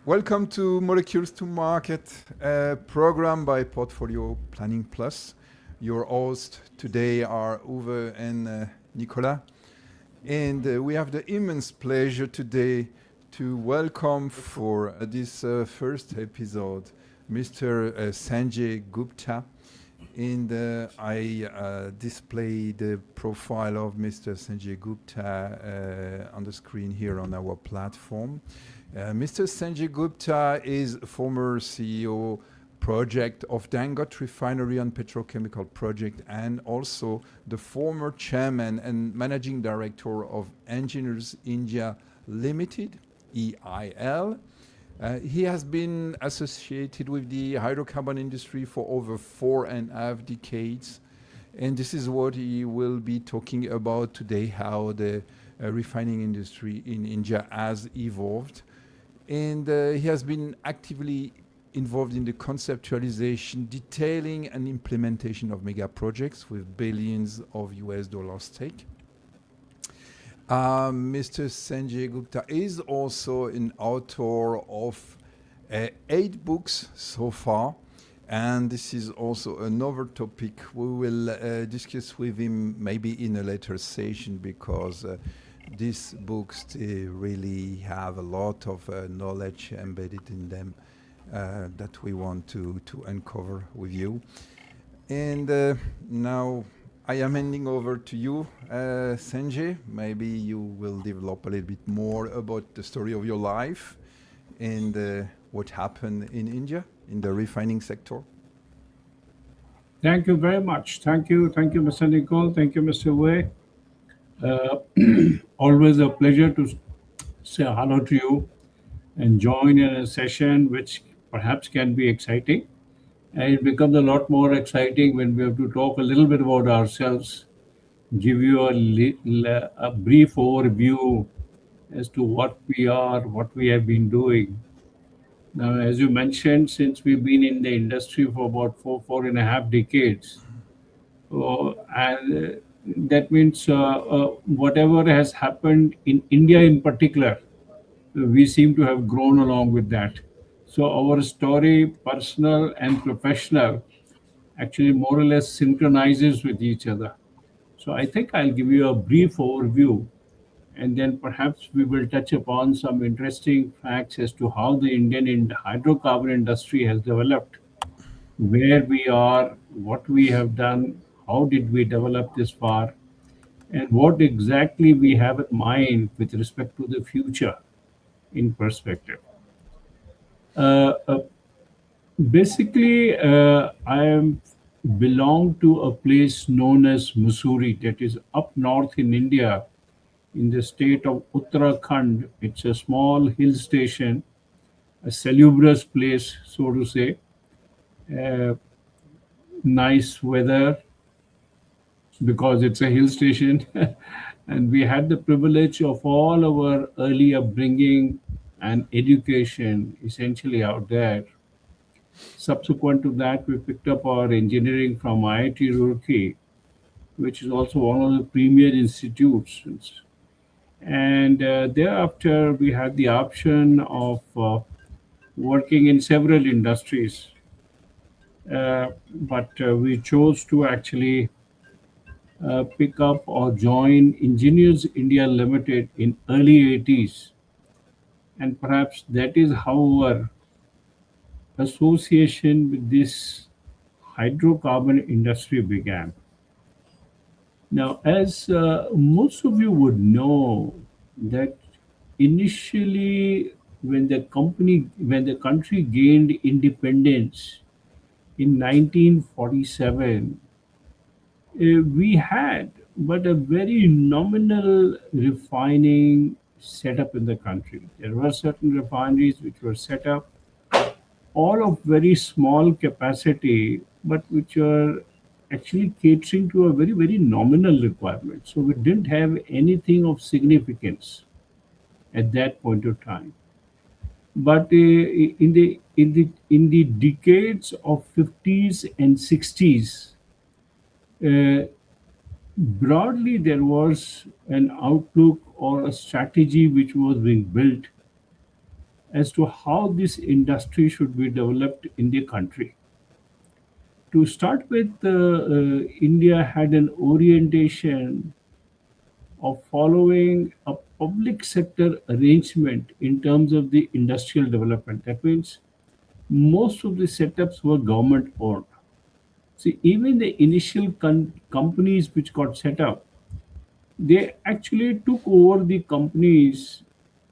Welcome to Molecules to Market, a program by Portfolio Planning Plus. Your hosts today are Uwe and Nicolas. And we have the immense pleasure today to welcome for this first episode Mr. Sanjay Gupta. And I display the profile of Mr. Sanjay Gupta on the screen here on our platform. Mr. Sanjay Gupta is former CEO project of Dangote Refinery and Petrochemical Project and also the former chairman and managing director of Engineers India Limited, EIL. He has been associated with the hydrocarbon industry for over 4.5 decades. And this is what he will be talking about today, how the refining industry in India has evolved. And he has been actively involved in the conceptualization, detailing, and implementation of mega projects with billions of US dollar stake. Mr. Sanjay Gupta is also an author of 8 books so far. And this is also another topic we will discuss with him maybe in a later session because these books really have a lot of knowledge embedded in them that we want to uncover with you. And now I am handing over to you, Sanjay. Maybe you will develop a little bit more about the story of your life and what happened in India in the refining sector. Thank you very much. Thank you, Mr. Nicole. Thank you, Mr. Uwe. Uh, Always a pleasure to say hello to you and join in a session which perhaps can be exciting. And it becomes a lot more exciting when we have to talk a little bit about ourselves, give you a brief overview as to what we are, what we have been doing. Now, as you mentioned, since we've been in the industry for about 4.5 decades, and that means whatever has happened in India in particular, we seem to have grown along with that. So our story, personal and professional, actually more or less synchronizes with each other. So I think I'll give you a brief overview and then perhaps we will touch upon some interesting facts as to how the Indian hydrocarbon industry has developed, where we are, what we have done, how did we develop this far, and what exactly we have in mind with respect to the future in perspective. Uh, uh, I am belong to a place known as Mussoorie, that is up north in India, in the state of Uttarakhand. It's a small hill station, a salubrious place, so to say. Uh, Nice weather, because it's a hill station. And we had the privilege of all our early upbringing and education essentially out there. Subsequent to that, we picked up our engineering from IIT Roorkee, which is also one of the premier institutes. And thereafter, we had the option of working in several industries. But we chose to actually pick up or join Engineers India Limited in early 80s, and perhaps that is how our association with this hydrocarbon industry began. Now, as most of you would know, that initially when the country gained independence in 1947, we had but a very nominal refining setup in the country. There were certain refineries which were set up, all of very small capacity, but which were actually catering to a very, very nominal requirement. So we didn't have anything of significance at that point of time. But in the decades of 50s and 60s, uh, broadly there was an outlook or a strategy which was being built, as to how this industry should be developed in the country. To start with, India had an orientation of following a public sector arrangement in terms of the industrial development. That means most of the setups were government owned. See, even the initial companies which got set up, they actually took over the companies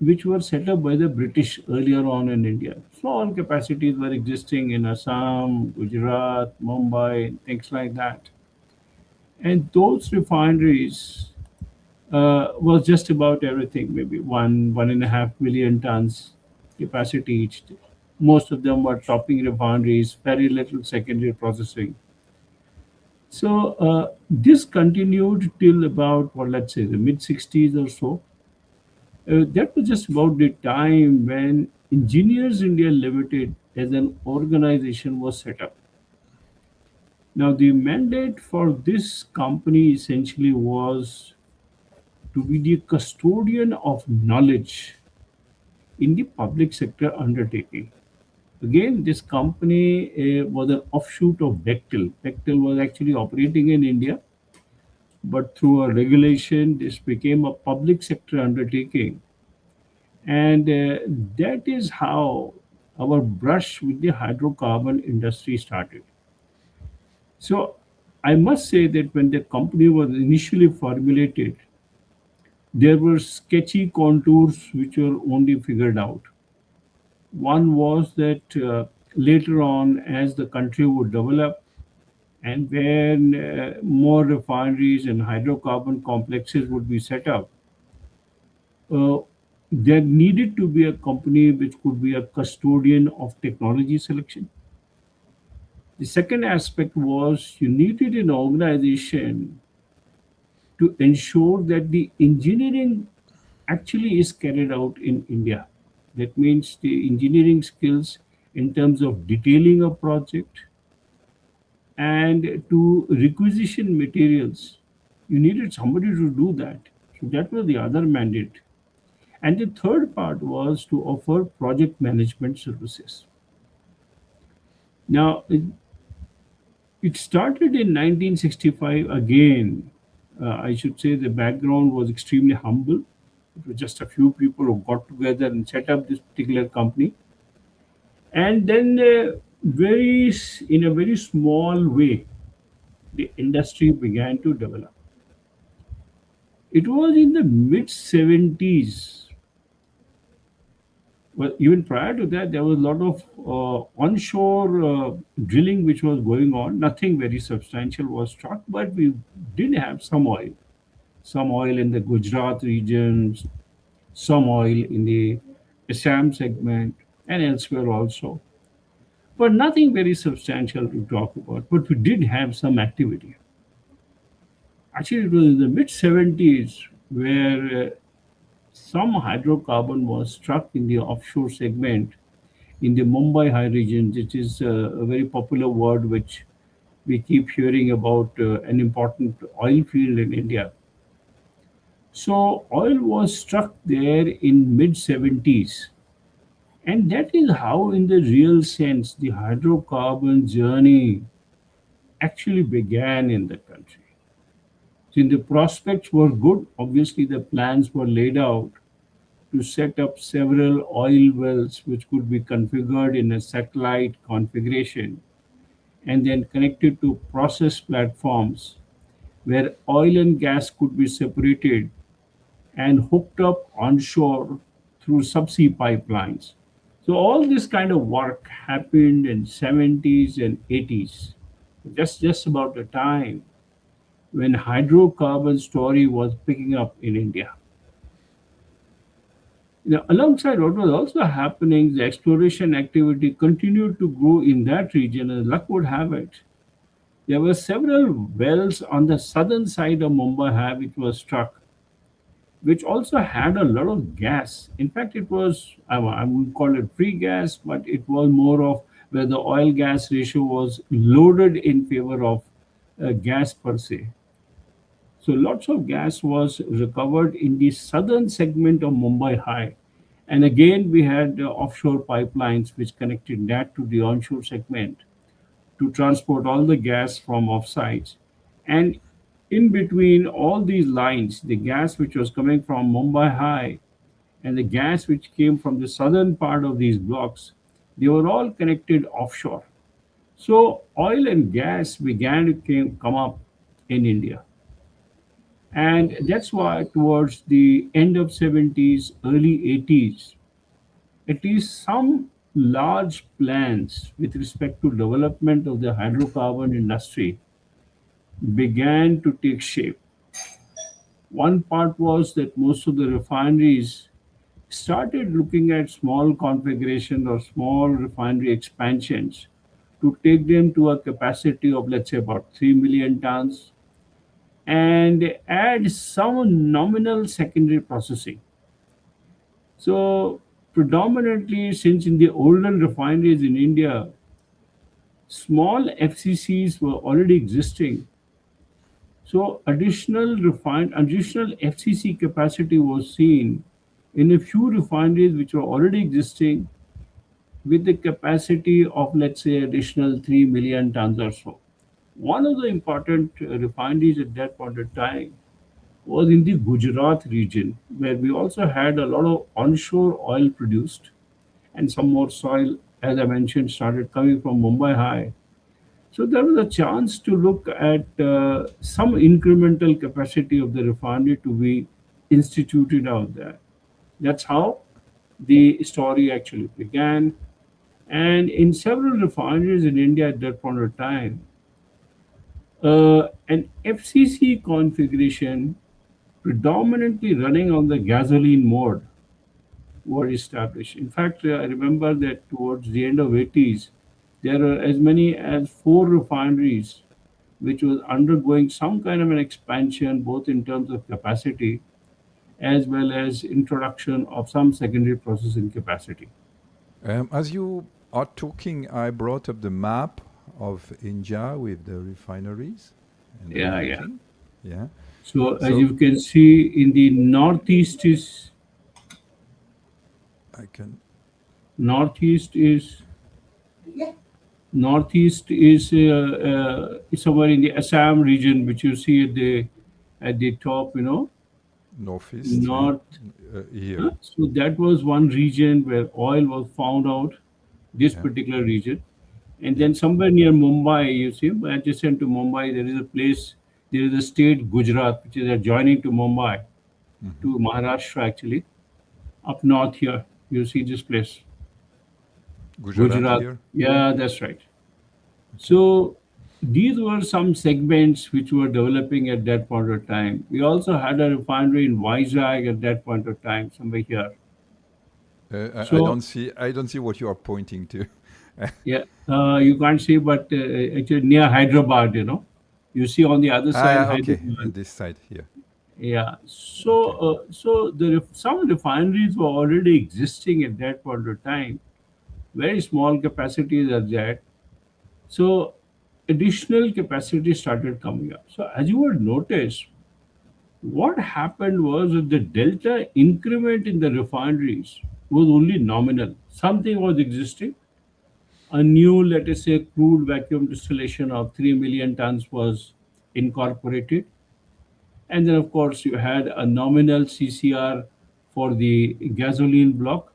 which were set up by the British earlier on in India. Small capacities were existing in Assam, Gujarat, Mumbai, things like that. And those refineries was just about everything, maybe 1.5 million tons capacity each. Most of them were topping refineries, very little secondary processing. So this continued till about, what, let's say, the mid 60s or so. That was just about the time when Engineers India Limited as an organization was set up. Now, the mandate for this company essentially was to be the custodian of knowledge in the public sector undertaking. Again, this company was an offshoot of Bechtel. Bechtel was actually operating in India, but through a regulation, this became a public sector undertaking. And that is how our brush with the hydrocarbon industry started. So I must say that when the company was initially formulated, there were sketchy contours which were only figured out. One was that later on, as the country would develop and when more refineries and hydrocarbon complexes would be set up, uh, there needed to be a company which could be a custodian of technology selection. The second aspect was you needed an organization to ensure that the engineering actually is carried out in India. That means the engineering skills in terms of detailing a project and to requisition materials. You needed somebody to do that. So that was the other mandate. And the third part was to offer project management services. Now, it started in 1965 again. I should say the background was extremely humble. It was just a few people who got together and set up this particular company. And then, in a very small way, the industry began to develop. It was in the mid 70s. Well, even prior to that, there was a lot of onshore drilling which was going on. Nothing very substantial was struck, but we did have some oil in the Gujarat regions, some oil in the Assam segment, and elsewhere also. But nothing very substantial to talk about. But we did have some activity. Actually, it was in the mid 70s where some hydrocarbon was struck in the offshore segment in the Mumbai high region. It is a very popular word which we keep hearing about an important oil field in India. So oil was struck there in mid 70s, and that is how, in the real sense, the hydrocarbon journey actually began in the country. Since the prospects were good, obviously the plans were laid out to set up several oil wells which could be configured in a satellite configuration and then connected to process platforms where oil and gas could be separated and hooked up onshore through subsea pipelines. So all this kind of work happened in 70s and 80s, just about the time when hydrocarbon story was picking up in India. Now, alongside what was also happening, the exploration activity continued to grow in that region, and luck would have it. There were several wells on the southern side of Mumbai which was struck, which also had a lot of gas. In fact, it was, I wouldn't call it free gas, but it was more of where the oil gas ratio was loaded in favor of gas per se. So lots of gas was recovered in the southern segment of Mumbai High. And again, we had offshore pipelines which connected that to the onshore segment to transport all the gas from offsites. And in between all these lines, the gas which was coming from Mumbai High and the gas which came from the southern part of these blocks, they were all connected offshore. So oil and gas began to come up in India. And that's why towards the end of 70s, early 80s, at least some large plans with respect to development of the hydrocarbon industry began to take shape. One part was that most of the refineries started looking at small configuration or small refinery expansions to take them to a capacity of, let's say, about 3 million tons and add some nominal secondary processing. So, predominantly, since in the older refineries in India, small FCCs were already existing, so additional FCC capacity was seen in a few refineries which were already existing with the capacity of, let's say, additional 3 million tons or so. One of the important refineries at that point of time was in the Gujarat region, where we also had a lot of onshore oil produced and some more soil, as I mentioned, started coming from Mumbai High. So there was a chance to look at some incremental capacity of the refinery to be instituted out there. That's how the story actually began. And in several refineries in India at that point of time, an FCC configuration predominantly running on the gasoline mode were established. In fact, I remember that towards the end of 80s, there are as many as four refineries which was undergoing some kind of an expansion, both in terms of capacity as well as introduction of some secondary processing capacity. As you are talking, I brought up the map of India with the refineries and the Yeah, yeah. ranking. Yeah. So as So you can see in the northeast is I can. northeast is northeast is somewhere in the Assam region, which you see at the top, Northeast, yeah, north. here, So that was one region where oil was found out, this yeah, particular region. And yeah, then somewhere near Mumbai, you see, adjacent to Mumbai, there is a place, there is a state, Gujarat, which is adjoining to Mumbai, hmm, to Maharashtra actually. Up north here, you see this place, Gujarat Gujarat. here, Yeah, that's right. okay. So these were some segments which were developing at that point of time. We also had a refinery in Vizag at that point of time, somewhere here. So I don't see what you are pointing to. yeah, you can't see, but actually near Hyderabad, you see on the other side Ah, okay, Hyderabad. in this side here, Yeah. So okay. some refineries were already existing at that point of time. Very small capacities are there. So additional capacity started coming up. So as you would notice, what happened was that the delta increment in the refineries was only nominal. Something was existing. A new, let us say, crude vacuum distillation of 3 million tons was incorporated. And then, of course, you had a nominal CCR for the gasoline block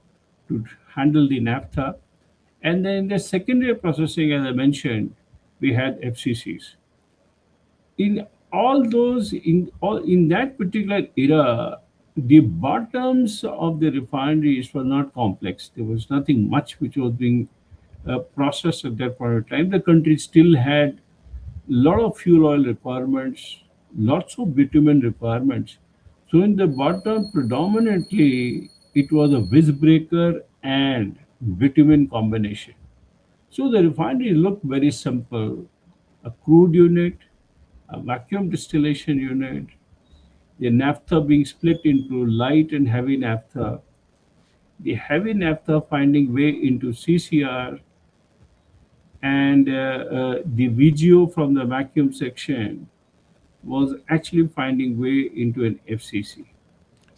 to handle the naphtha. And then the secondary processing, as I mentioned, we had FCCs. In that particular era, the bottoms of the refineries were not complex. There was nothing much which was being processed at that point of time. The country still had lot of fuel oil requirements, lots of bitumen requirements. So in the bottom, predominantly it was a visbreaker and bitumen combination. So the refinery looked very simple: a crude unit, a vacuum distillation unit, the naphtha being split into light and heavy naphtha, the heavy naphtha finding way into CCR, and the VGO from the vacuum section was actually finding way into an FCC.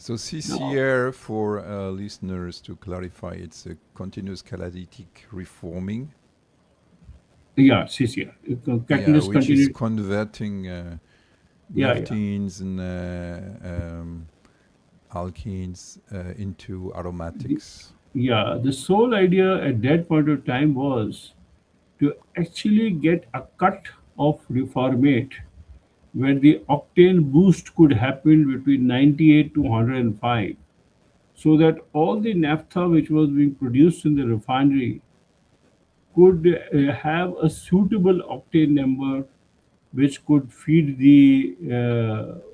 So Now, CCR, for listeners to clarify, it's a continuous catalytic reforming. yeah, CCR, Yeah, continuous which is continued. converting Yeah, yeah, naphthalene and alkenes into the, aromatics. yeah. The sole idea at that point of time was to actually get a cut of reformate where the octane boost could happen between 98 to 105, so that all the naphtha which was being produced in the refinery could have a suitable octane number which could feed the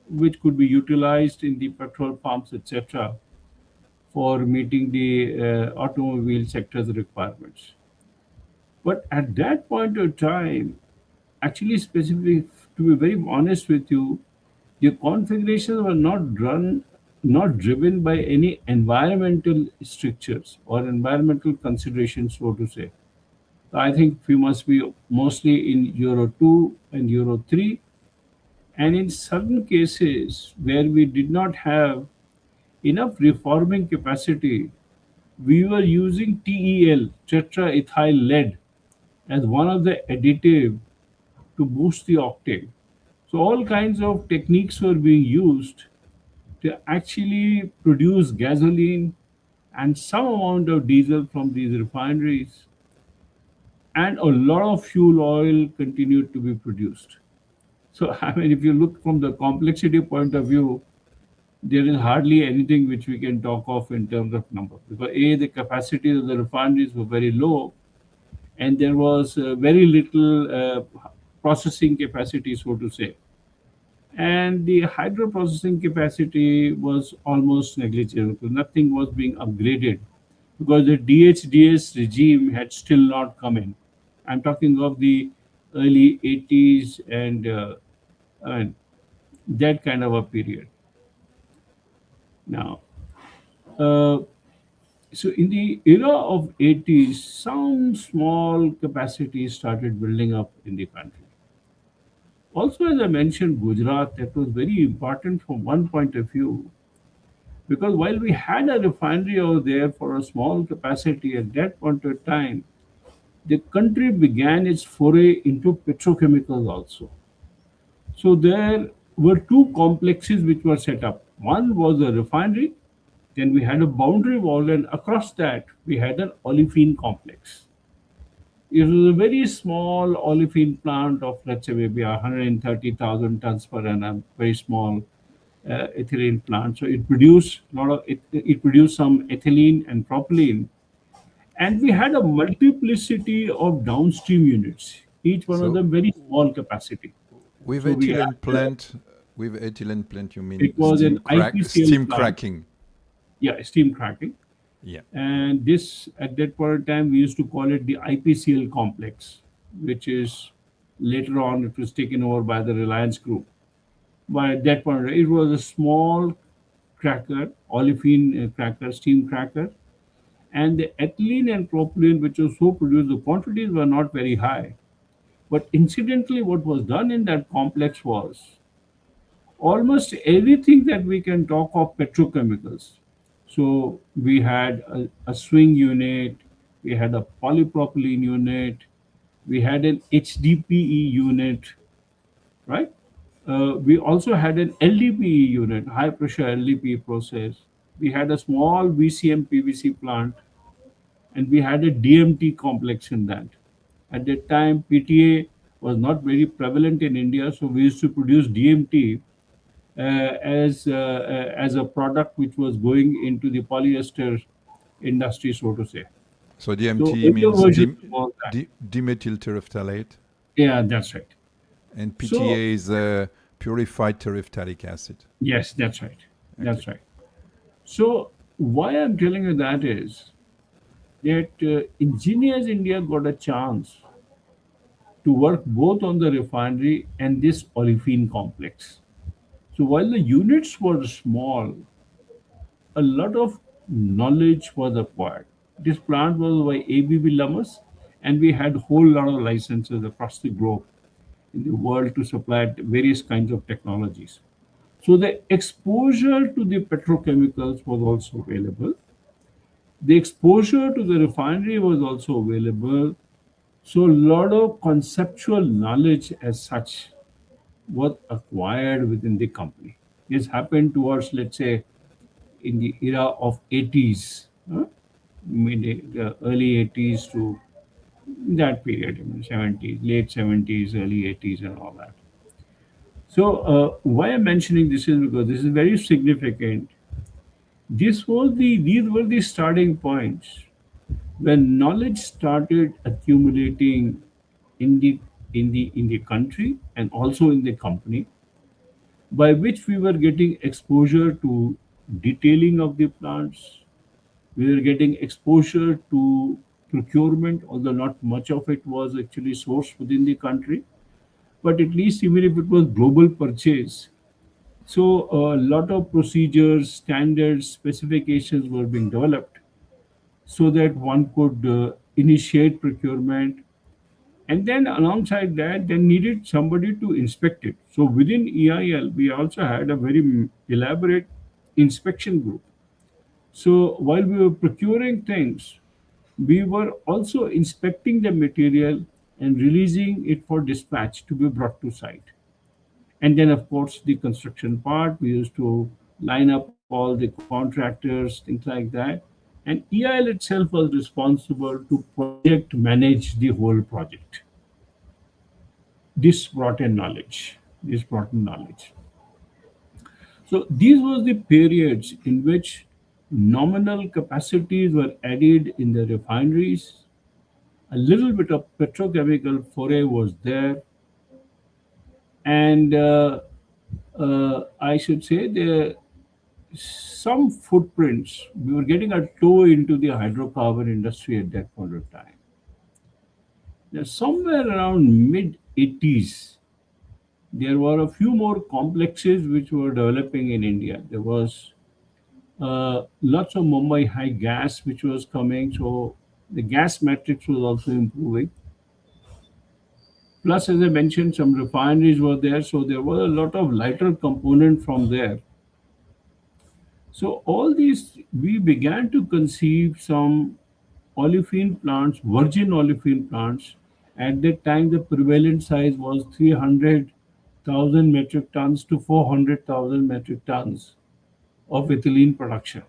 which could be utilized in the petrol pumps, etc., for meeting the automobile sector's requirements. But at that point of time, actually, specifically, to be very honest with you, the configurations were not driven by any environmental strictures or environmental considerations, so to say. I think we must be mostly in Euro 2 and Euro 3. And in certain cases where we did not have enough reforming capacity, we were using TEL, tetraethyl lead, as one of the additive to boost the octane. So all kinds of techniques were being used to actually produce gasoline and some amount of diesel from these refineries, and a lot of fuel oil continued to be produced. So, I mean, if you look from the complexity point of view, there is hardly anything which we can talk of in terms of number, because A, the capacity of the refineries were very low, and there was very little processing capacity, so to say. And the hydro processing capacity was almost negligible. Nothing was being upgraded because the DHDS regime had still not come in. I'm talking of the early 80s and that kind of a period. Now, uh, so in the era of 80s, some small capacity started building up in the country. Also, as I mentioned, Gujarat, that was very important from one point of view, because while we had a refinery over there for a small capacity at that point of time, the country began its foray into petrochemicals also. So there were two complexes which were set up. One was a refinery, then we had a boundary wall, and across that we had an olefin complex. It was a very small olefin plant of, let's say, maybe 130,000 tons per annum, very small ethylene plant. So it produced a lot of it produced some ethylene and propylene, and we had a multiplicity of downstream units, each one of So them very small capacity. with So we ethylene had plant, with ethylene plant, you mean it was an IPCL steam plant, cracking? yeah, steam cracking, Yeah. and this at that point of time we used to call it the IPCL complex, which is later on it was taken over by the Reliance group. But at that point, it was a small cracker, olefin cracker, steam cracker, and the ethylene and propylene which was so produced, the quantities were not very high. But incidentally, what was done in that complex was almost everything that we can talk of petrochemicals. So we had a swing unit, we had a polypropylene unit, we had an HDPE unit, right? We also had an LDPE unit, high pressure LDPE process. We had a small VCM PVC plant, and we had a DMT complex in that. At that time, PTA was not very prevalent in India, so we used to produce DMT as a product which was going into the polyester industry, so to say. So So DMT earlier means versions was that. dimethyl terephthalate, Yeah, that's right. and So PTA is purified terephthalic acid. yes, that's right. Okay. That's right. So why I'm telling you that is that Engineers India got a chance to work both on the refinery and this olefin complex. So while the units were small, a lot of knowledge was acquired. This plant was by ABB Lummus, and we had a whole lot of licenses across the globe in the world to supply various kinds of technologies. So the exposure to the petrochemicals was also available. The exposure to the refinery was also available. So a lot of conceptual knowledge as such was acquired within the company. This happened towards, let's say, in the era of 80s, the early 80s to that period, 70s, late 70s, early 80s, and all that. So, why I'm mentioning this is because this is very significant. These were the starting points when knowledge started accumulating in the country and also in the company, by which we were getting exposure to detailing of the plants. We were getting exposure to procurement, although not much of it was actually sourced within the country, but at least even if it was global purchase. So a lot of procedures, standards, specifications were being developed so that one could initiate procurement. And then alongside that, they needed somebody to inspect it. So within EIL, we also had a very elaborate inspection group. So while we were procuring things, we were also inspecting the material and releasing it for dispatch to be brought to site. And then, of course, the construction part, we used to line up all the contractors, things like that. And EIL itself was responsible to project manage the whole project. This brought in knowledge. This brought in knowledge. So these were the periods in which nominal capacities were added in the refineries. A little bit of petrochemical foray was there, and I should say there some footprints. We were getting a toe into the hydrocarbon industry at that point of time. Now, somewhere around mid 80s, there were a few more complexes which were developing in India. There was lots of Mumbai high gas which was coming, so the gas matrix was also improving. Plus, as I mentioned, some refineries were there, so there was a lot of lighter component from there. So all these, we began to conceive some olefin plants, virgin olefin plants. At that time, the prevalent size was 300,000 metric tons to 400,000 metric tons of ethylene production.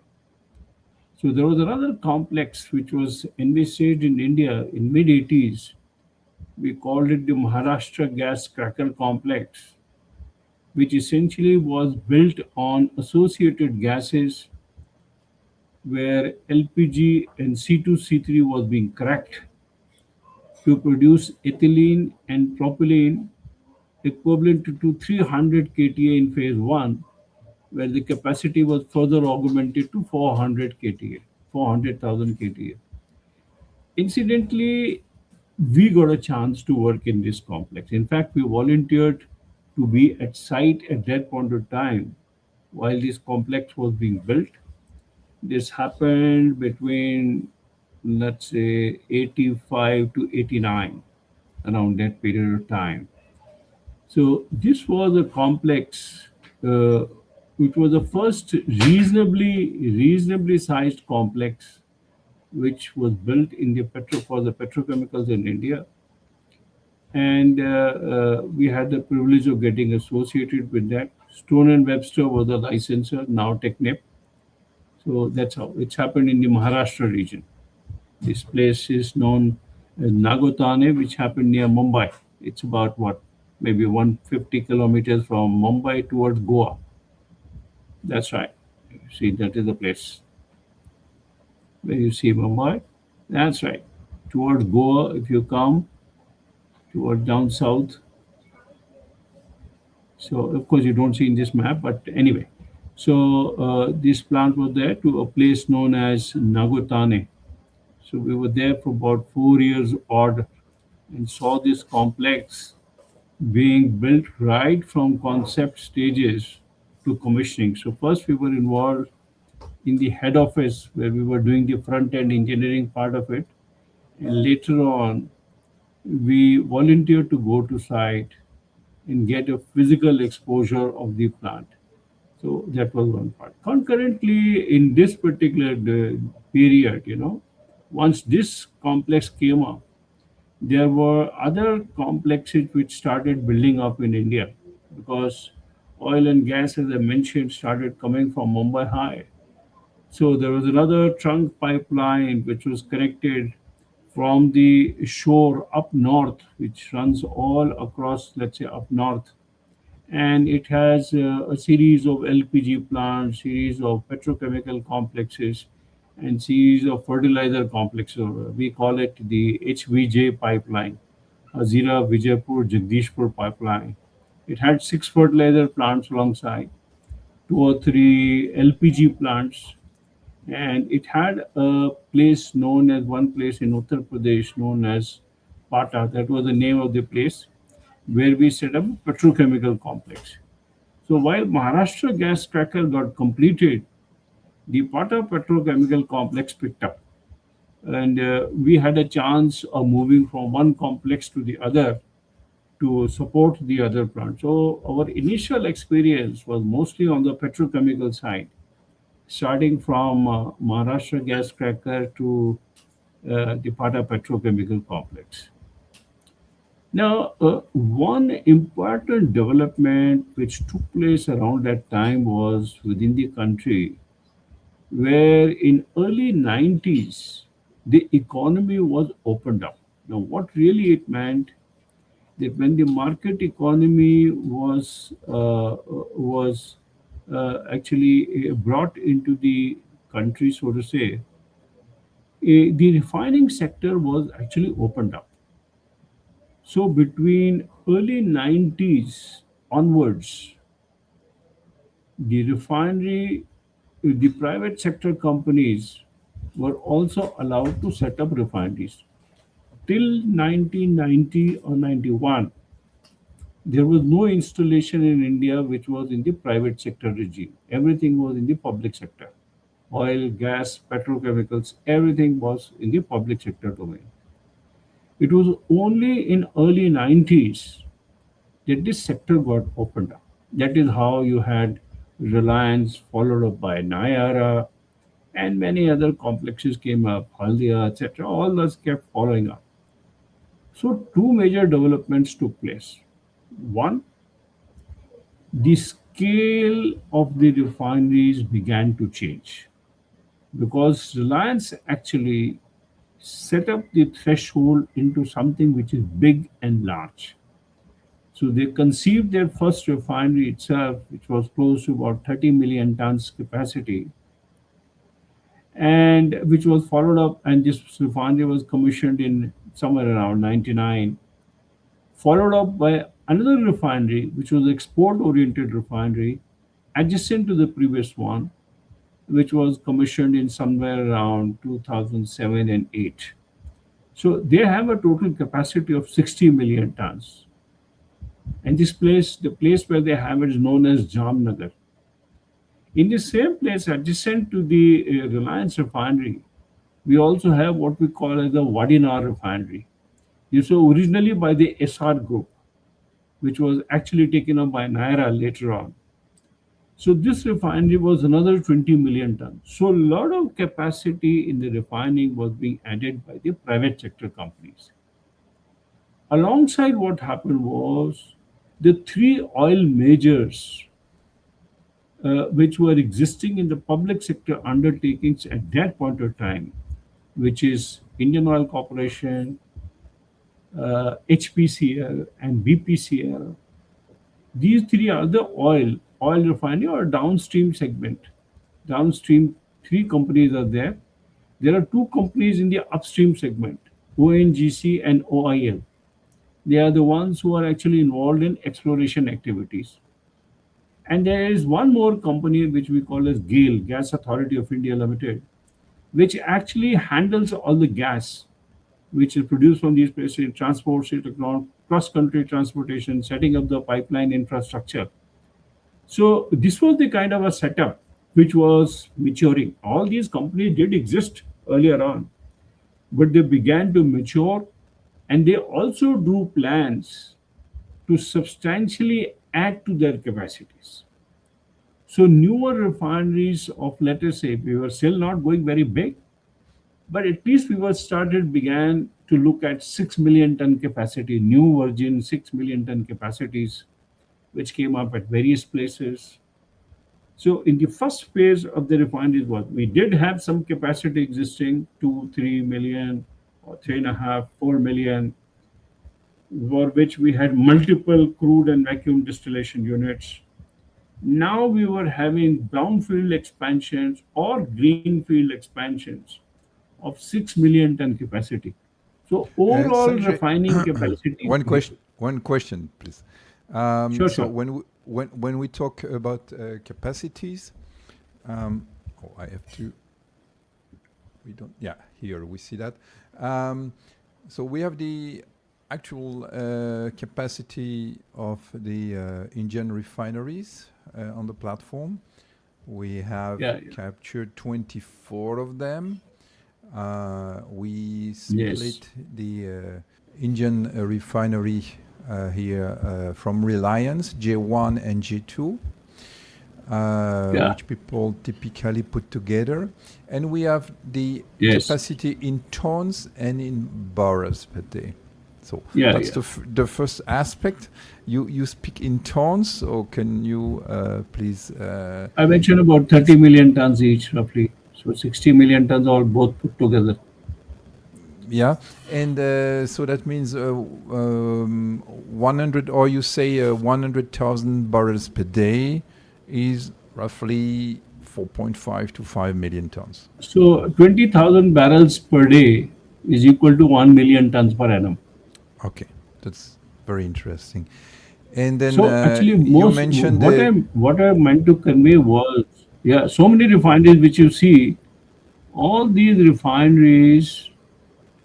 So there was another complex which was envisaged in India in mid 80s. We called it the Maharashtra gas cracker complex, which essentially was built on associated gases where LPG and C2C3 was being cracked to produce ethylene and propylene equivalent to 300 kTA in phase 1, where the capacity was further augmented to 400 kTA, 400,000 kTA. Incidentally, we got a chance to work in this complex. In fact, we volunteered to be at site at that point of time while this complex was being built. This happened between, let's say, 85 to 89, around that period of time. So this was a complex, uh, which was the first reasonably sized complex which was built in the for the petrochemicals in India, and we had the privilege of getting associated with that. Stone and Webster was the licensor, now Technip. So that's how it's happened in the Maharashtra region. This place is known as Nagotane, which happened near Mumbai. It's about what, maybe 150 kilometers from Mumbai towards Goa. That's right. See, that is the place where you see Mumbai. That's right. Towards Goa, if you come towards down south. So, of course, you don't see in this map, but anyway. So, this plant was there to a place known as Nagotane. So, we were there for about 4 years odd and saw this complex being built right from concept stages to commissioning. So first we were involved in the head office where we were doing the front end engineering part of it. And later on, we volunteered to go to site and get a physical exposure of the plant. So that was one part. Concurrently, in this particular period, once this complex came up, there were other complexes which started building up in India because oil and gas, as I mentioned, started coming from Mumbai High. So there was another trunk pipeline which was connected from the shore up north, which runs all across, let's say, up north, and it has a series of LPG plants, series of petrochemical complexes, and series of fertilizer complexes. We call it the HVJ pipeline, Hazira Vijaypur Jagdishpur pipeline. It had six fertilizer plants alongside, two or three LPG plants, and it had a place known as one place in Uttar Pradesh known as Pata. That was the name of the place where we set up a petrochemical complex. So while Maharashtra gas cracker got completed, the Pata petrochemical complex picked up. And we had a chance of moving from one complex to the other to support the other plant. So our initial experience was mostly on the petrochemical side, starting from Maharashtra gas cracker to the Pata petrochemical complex. Now, one important development which took place around that time was within the country, where in early 90s the economy was opened up. Now, what really it meant that when the market economy was actually brought into the country, so to say, the refining sector was actually opened up. So between early 90s onwards, the private sector companies were also allowed to set up refineries. Till 1990 or 91, there was no installation in India which was in the private sector regime. Everything was in the public sector. Oil, gas, petrochemicals, everything was in the public sector domain. It was only in early 90s that this sector got opened up. That is how you had Reliance, followed up by Nayara, and many other complexes came up, Haldia, etc. All those kept following up. So, two major developments took place. One, the scale of the refineries began to change because Reliance actually set up the threshold into something which is big and large. So they conceived their first refinery itself, which was close to about 30 million tons capacity, and which was followed up, and this refinery was commissioned in somewhere around 99, followed up by another refinery, which was export-oriented refinery, adjacent to the previous one, which was commissioned in somewhere around 2007 and 8. So they have a total capacity of 60 million tons. And this place, the place where they have it is known as Jamnagar. In the same place adjacent to the Reliance refinery, we also have what we call as the Vadinar refinery. This was originally by the SR group, which was actually taken up by Nayara later on. So this refinery was another 20 million tons. So a lot of capacity in the refining was being added by the private sector companies. Alongside what happened was the three oil majors which were existing in the public sector undertakings at that point of time, which is Indian Oil Corporation, HPCL, and BPCL. These three are the oil refining or downstream segment. Downstream, three companies are there. There are two companies in the upstream segment, ONGC and OIL. They are the ones who are actually involved in exploration activities. And there is one more company which we call as GAIL, Gas Authority of India Limited, which actually handles all the gas which is produced from these places, transports it across cross-country transportation, setting up the pipeline infrastructure. So this was the kind of a setup which was maturing. All these companies did exist earlier on, but they began to mature, and they also do plans to substantially add to their capacities. So newer refineries of, let us say, we were still not going very big, but at least we were started began to look at 6 million ton capacity, new virgin 6 million ton capacities, which came up at various places. So in the first phase of the refineries, was we did have some capacity existing, 2, 3 million, or 3.5, 4 million, for which we had multiple crude and vacuum distillation units. Now we were having brownfield expansions or greenfield expansions of 6 million ton capacity. So overall Sanjay, refining capacity. one question, please. Sure, So sure. when we talk about capacities, I have to. We don't. Yeah, here we see that. Um, so we have the actual capacity of the Indian refineries on the platform. We have Yeah, yeah. captured 24 of them. We Yes. split the Indian refinery here from Reliance, J1 and J2, Yeah. which people typically put together. And we have the Yes. capacity in tons and in barrels per day. So Yeah, that's yeah. the first aspect. You speak in tons, or can you please? I mentioned about 30 million tons each, roughly. So 60 million tons all both put together. Yeah, and so that means 100, or you say 100,000 barrels per day is roughly 4.5 to 5 million tons. So 20,000 barrels per day is equal to 1 million tons per annum. Okay, that's very interesting. And then So actually, you most mentioned the what I meant to convey was, yeah, so many refineries which you see, all these refineries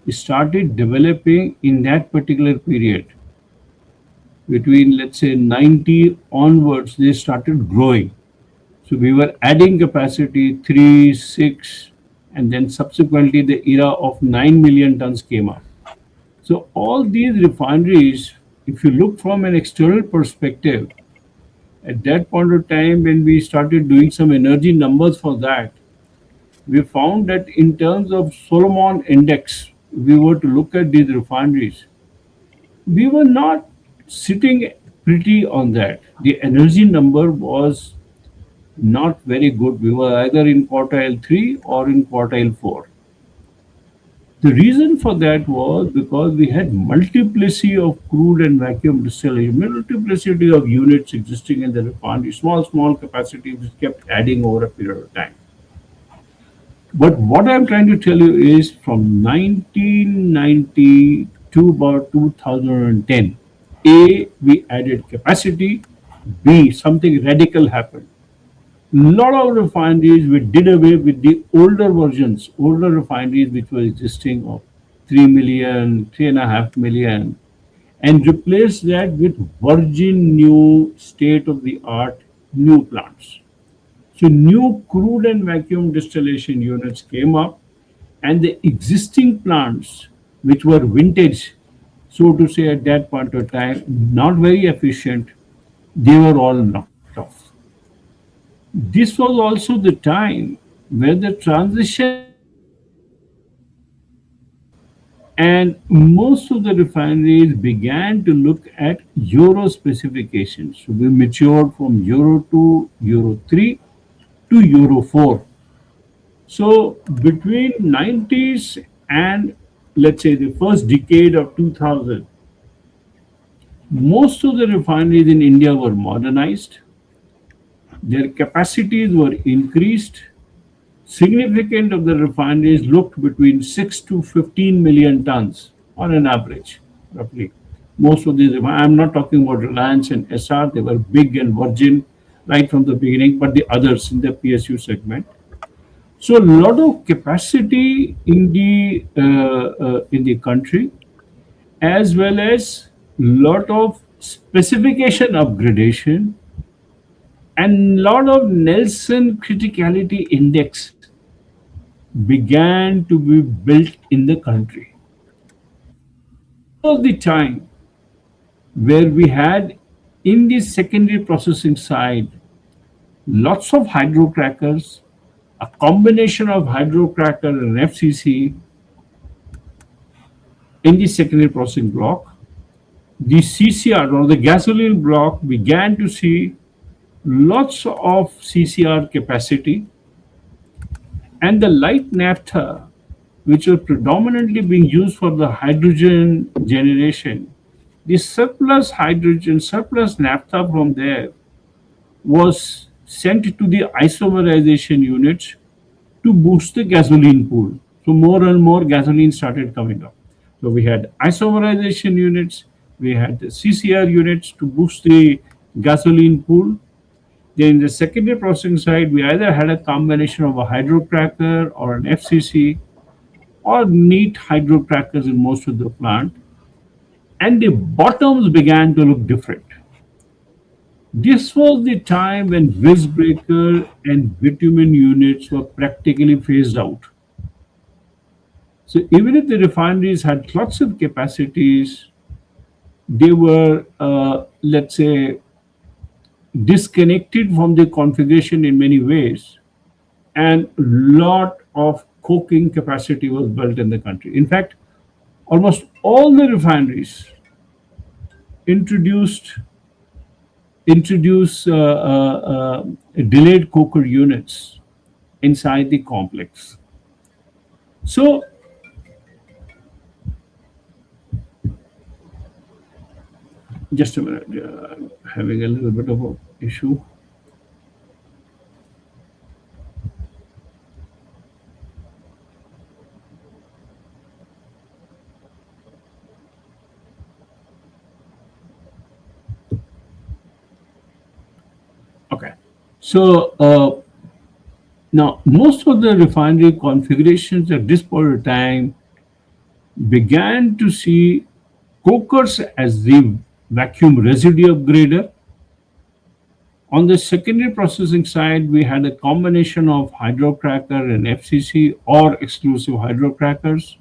started developing in that particular period. Between, let's say, 90 onwards, they started growing. So we were adding capacity 3, 6, and then subsequently the era of 9 million tons came up. So all these refineries, if you look from an external perspective, at that point of time when we started doing some energy numbers for that, we found that in terms of Solomon index, we were to look at these refineries, we were not sitting pretty on that. The energy number was not very good. We were either in quartile 3 or in quartile 4. The reason for that was because we had multiplicity of crude and vacuum distillation, multiplicity of units existing in the refinery, small capacity which kept adding over a period of time. But what I'm trying to tell you is from 1990 to about 2010, A, we added capacity, B, something radical happened. Lot of refineries we did away with the older versions, older refineries which were existing of 3 million, 3.5 million, and replaced that with virgin new state of the art new plants. So new crude and vacuum distillation units came up, and the existing plants, which were vintage, so to say, at that point of time, not very efficient, they were all knocked off. This was also the time where the transition happened, and most of the refineries began to look at Euro specifications. So we matured from Euro 2, Euro 3 to Euro 4. So between 90s and, let's say, the first decade of 2000, most of the refineries in India were modernized, their capacities were increased. Significant of the refineries looked between 6 to 15 million tons on an average, roughly. Most of these, I'm not talking about Reliance and SR, they were big and virgin right from the beginning, but the others in the PSU segment. So a lot of capacity in the country, as well as lot of specification upgradation and lot of Nelson criticality index began to be built in the country. This was the time where we had in the secondary processing side lots of hydrocrackers, a combination of hydrocracker and FCC in the secondary processing block. The CCR or the gasoline block began to see lots of CCR capacity, and the light naphtha, which were predominantly being used for the hydrogen generation, the surplus hydrogen, surplus naphtha from there was sent to the isomerization units to boost the gasoline pool. So more and more gasoline started coming up. So we had isomerization units, we had the CCR units to boost the gasoline pool. Then in the secondary processing side, we either had a combination of a hydrocracker or an FCC or neat hydrocrackers in most of the plant, and the bottoms began to look different. This was the time when visbreaker and bitumen units were practically phased out. So even if the refineries had lots of capacities, they were, let's say, disconnected from the configuration in many ways, and lot of coking capacity was built in the country. In fact, almost all the refineries introduced introduce delayed coker units inside the complex. So just a minute, I'm having a little bit of a issue. Okay, so now most of the refinery configurations at this point of time began to see cokers as the vacuum residue upgrader. On the secondary processing side, we had a combination of hydrocracker and FCC or exclusive hydrocrackers.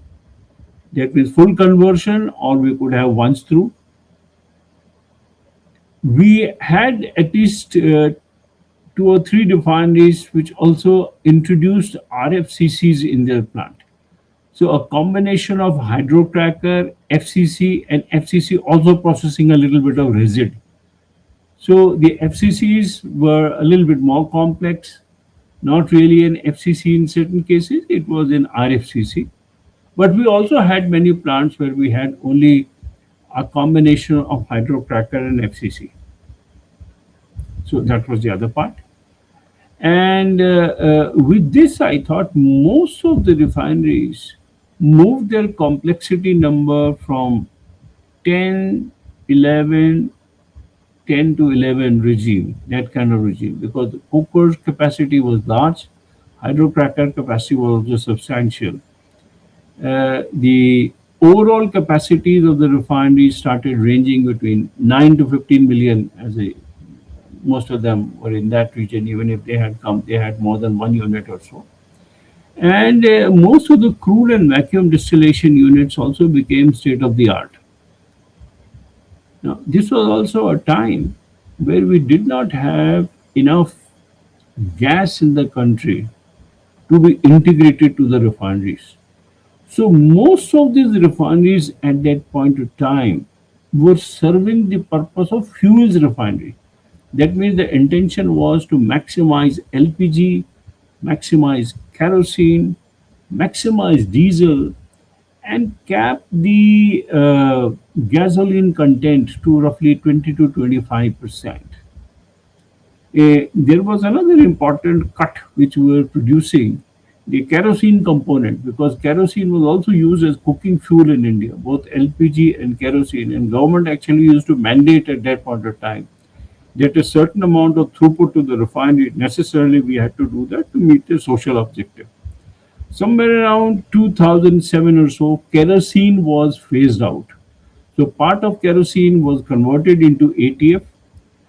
That means full conversion, or we could have once through. We had at least two or three refineries which also introduced RFCCs in their plant. So a combination of hydrocracker, FCC, and FCC also processing a little bit of resid. So the FCCs were a little bit more complex, not really an FCC in certain cases, it was an RFCC. But we also had many plants where we had only a combination of hydrocracker and FCC. So that was the other part. And with this, I thought most of the refineries moved their complexity number from 10, 11, 10 to 11 regime, that kind of regime, because the coker's capacity was large, hydrocracker capacity was also substantial. The overall capacities of the refineries started ranging between 9 to 15 million, as a most of them were in that region. Even if they had come, they had more than one unit or so. And most of the crude and vacuum distillation units also became state of the art. Now, this was also a time where we did not have enough gas in the country to be integrated to the refineries. So most of these refineries at that point of time were serving the purpose of fuels refinery. That means the intention was to maximize LPG, maximize kerosene, maximize diesel, and cap the gasoline content to roughly 20 to 25%. There was another important cut which we were producing, the kerosene component, because kerosene was also used as cooking fuel in India, both LPG and kerosene, and government actually used to mandate at that point of time that a certain amount of throughput to the refinery, necessarily we had to do that to meet the social objective. Somewhere around 2007 or so, kerosene was phased out. So part of kerosene was converted into ATF,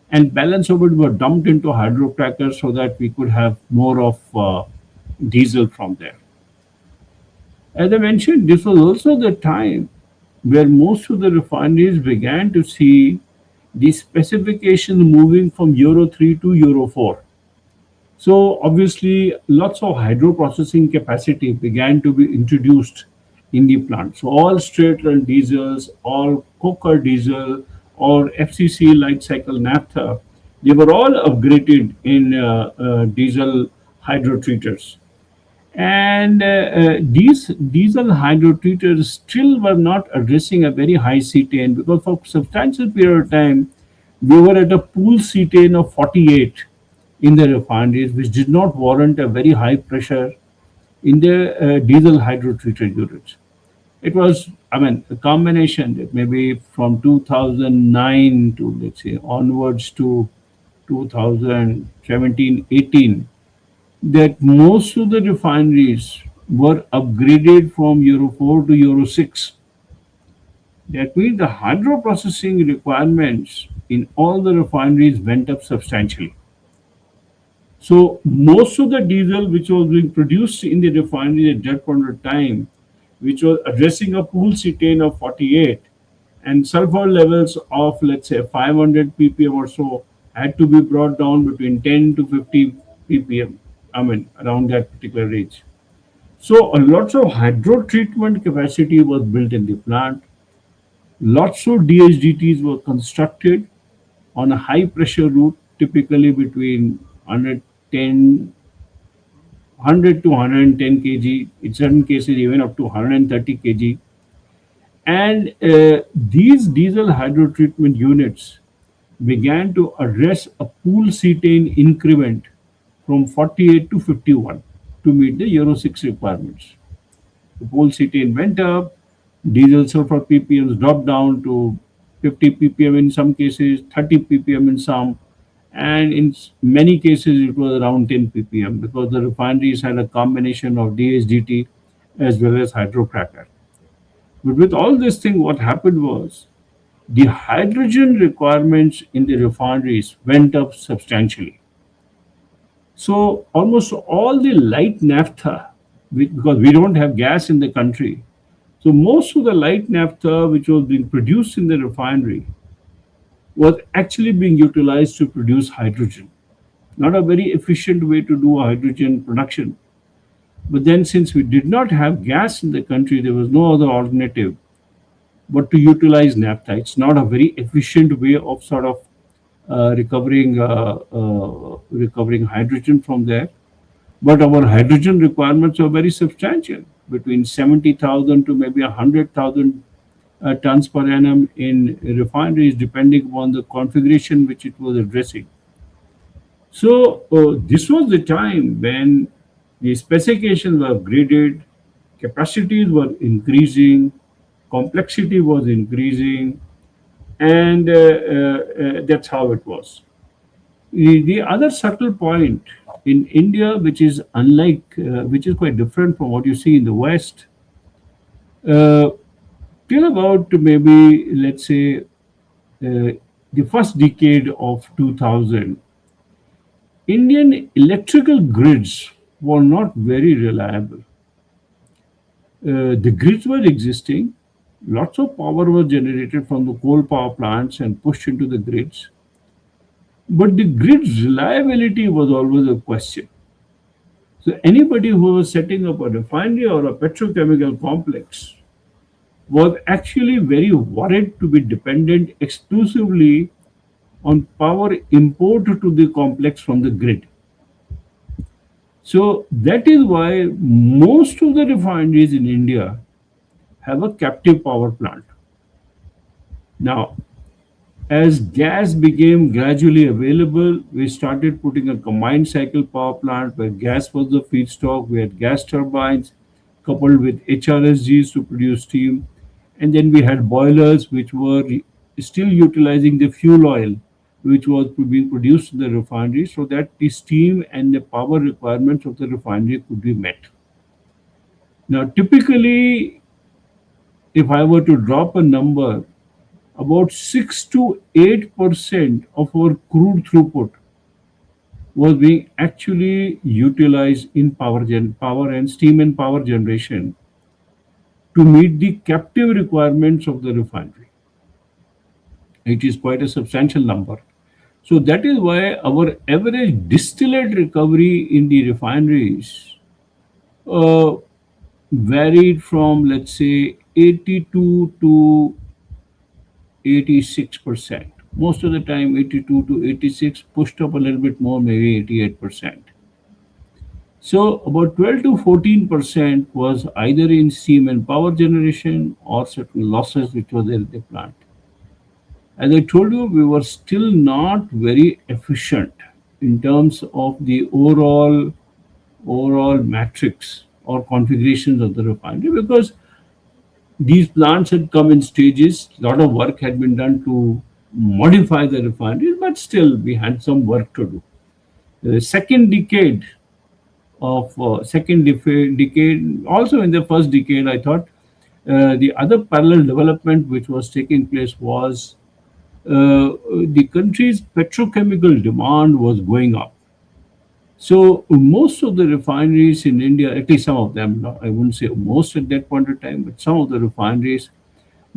and balance of it were dumped into hydrocrackers so that we could have more of diesel from there. As I mentioned, this was also the time where most of the refineries began to see the specifications moving from Euro 3 to Euro 4. So obviously, lots of hydro processing capacity began to be introduced in the plant. So all straight run diesels, all coker diesel, or FCC light cycle naphtha, they were all upgraded in diesel hydrotreaters. And these diesel hydrotreaters still were not addressing a very high cetane, because for substantial period of time we were at a pool cetane of 48 in the refineries, which did not warrant a very high pressure in the diesel hydrotreater units. It was, I mean, a combination that maybe from 2009 to, let's say, onwards to 2017 18, that most of the refineries were upgraded from Euro 4 to Euro 6. That means the hydro processing requirements in all the refineries went up substantially. So most of the diesel which was being produced in the refinery at that point of time, which was addressing a pool cetane of 48 and sulfur levels of, let's say, 500 ppm or so, had to be brought down between 10 to 50 ppm. I mean, around that particular range. So a lots of hydro treatment capacity was built in the plant. Lots of DHDTs were constructed on a high pressure route, typically between 110 100 to 110 kg, in certain cases even up to 130 kg. And these diesel hydrotreatment units began to address a pool cetane increment from 48 to 51 to meet the Euro 6 requirements. The pool cetane went up, diesel sulfur ppms dropped down to 50 ppm in some cases, 30 ppm in some, and in many cases it was around 10 ppm, because the refineries had a combination of DHDT as well as hydrocracker. But with all this thing, what happened was the hydrogen requirements in the refineries went up substantially. So almost all the light naphtha, because we don't have gas in the country, so most of the light naphtha which was being produced in the refinery was actually being utilized to produce hydrogen. Not a very efficient way to do hydrogen production. But then, since we did not have gas in the country, there was no other alternative but to utilize naphtha. It's not a very efficient way of sort of recovering hydrogen from there. But our hydrogen requirements are very substantial, between 70,000 to maybe 100,000 tons per annum in refineries, depending upon the configuration which it was addressing. So this was the time when the specifications were upgraded, capacities were increasing, complexity was increasing, and that's how it was. The other subtle point in India, which is unlike, which is quite different from what you see in the West, uh, till about maybe, let's say, the first decade of 2000, Indian electrical grids were not very reliable. The grids were existing, lots of power was generated from the coal power plants and pushed into the grids, but the grid's reliability was always a question. So anybody who was setting up a refinery or a petrochemical complex was actually very worried to be dependent exclusively on power import to the complex from the grid. So that is why most of the refineries in India have a captive power plant. Now, as gas became gradually available, we started putting a combined cycle power plant where gas was the feedstock. We had gas turbines coupled with HRSGs to produce steam. And then we had boilers which were still utilizing the fuel oil which was being produced in the refinery, so that the steam and the power requirements of the refinery could be met. Now, typically, if I were to drop a number, about 6 to 8% of our crude throughput was being actually utilized in power and steam and power generation to meet the captive requirements of the refinery. It is quite a substantial number. So that is why our average distillate recovery in the refineries uh, varied from, let's say, 82 to 86%. Most of the time, 82 to 86, pushed up a little bit more, maybe 88%. So about 12 to 14% was either in steam and power generation or certain losses which were there in the plant. As I told you, we were still not very efficient in terms of the overall matrix or configurations of the refinery, because these plants had come in stages. A lot of work had been done to modify the refineries, but still we had some work to do. The second decade of decade, also in the first decade, I thought the other parallel development which was taking place was the country's petrochemical demand was going up. So most of the refineries in India, at least some of them, I wouldn't say most at that point of time, but some of the refineries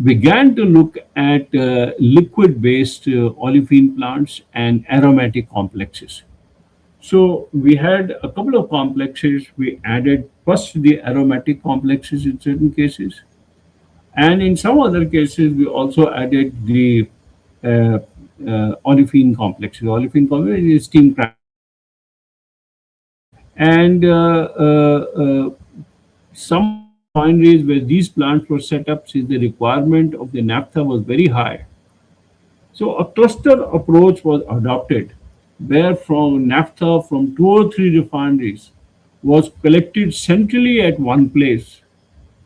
began to look at liquid-based olefin plants and aromatic complexes. So we had a couple of complexes. We added first the aromatic complexes in certain cases, and in some other cases we also added the olefin complexes. Olefin complex is steam cracker. And some of the refineries where these plants were set up, since the requirement of the naphtha was very high, so a cluster approach was adopted, where from naphtha from two or three refineries was collected centrally at one place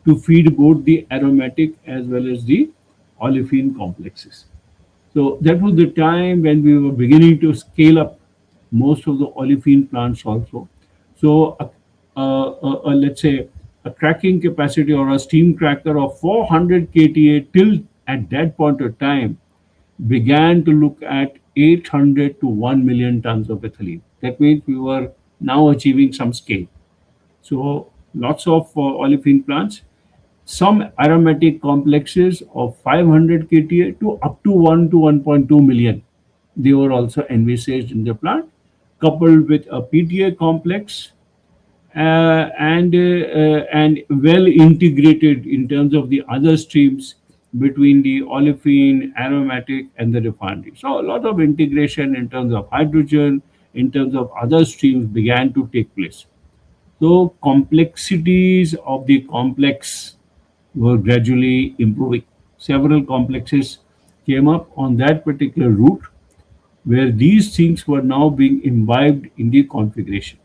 to feed both the aromatic as well as the olefin complexes. So that was the time when we were beginning to scale up most of the olefin plants also. So let's say a cracking capacity or a steam cracker of 400 kTA till at that point of time began to look at 800 to 1 million tons of ethylene. That means we were now achieving some scale. So lots of olefin plants, some aromatic complexes of 500 kTA to up to 1 to 1.2 million. They were also envisaged in the plant, coupled with a PTA complex and well integrated in terms of the other streams between the olefin, aromatic, and the refinery. So a lot of integration in terms of hydrogen, in terms of other streams began to take place. So complexities of the complex were gradually improving. Several complexes came up on that particular route where these things were now being imbibed in the configuration.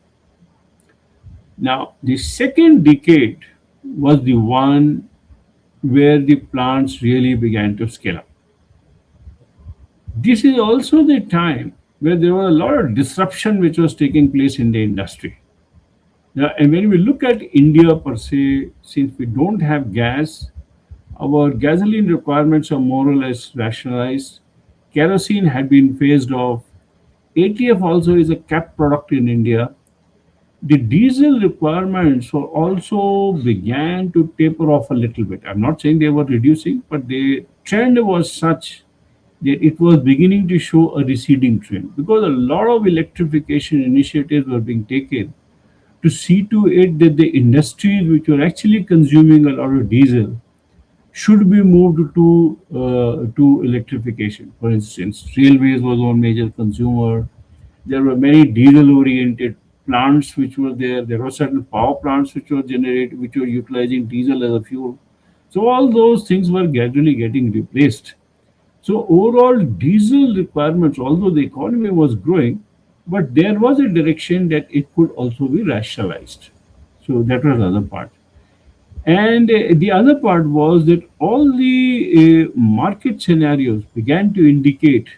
Now, the second decade was the one where the plants really began to scale up. This is also the time where there was a lot of disruption which was taking place in the industry. Now, and when we look at India per se, since we don't have gas, our gasoline requirements are more or less rationalized. Kerosene had been phased off. ATF also is a capped product in India. The diesel requirements were also began to taper off a little bit. I'm not saying they were reducing, but the trend was such that it was beginning to show a receding trend, because a lot of electrification initiatives were being taken to see to it that the industries which were actually consuming a lot of diesel should be moved to electrification. For instance, railways was one major consumer. There were many diesel-oriented plants which were there. There were certain power plants which were utilizing diesel as a fuel. So all those things were gradually getting replaced. So overall diesel requirements, although the economy was growing, but there was a direction that it could also be rationalized. So that was the other part. And the other part was that all the market scenarios began to indicate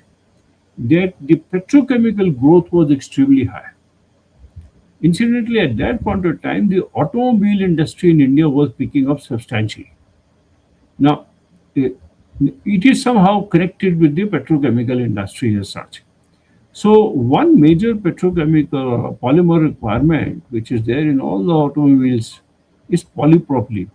that the petrochemical growth was extremely high. Incidentally, at that point of time, the automobile industry in India was picking up substantially. Now, eh, it is somehow connected with the petrochemical industry as such. So, one major petrochemical polymer requirement which is there in all the automobiles is polypropylene.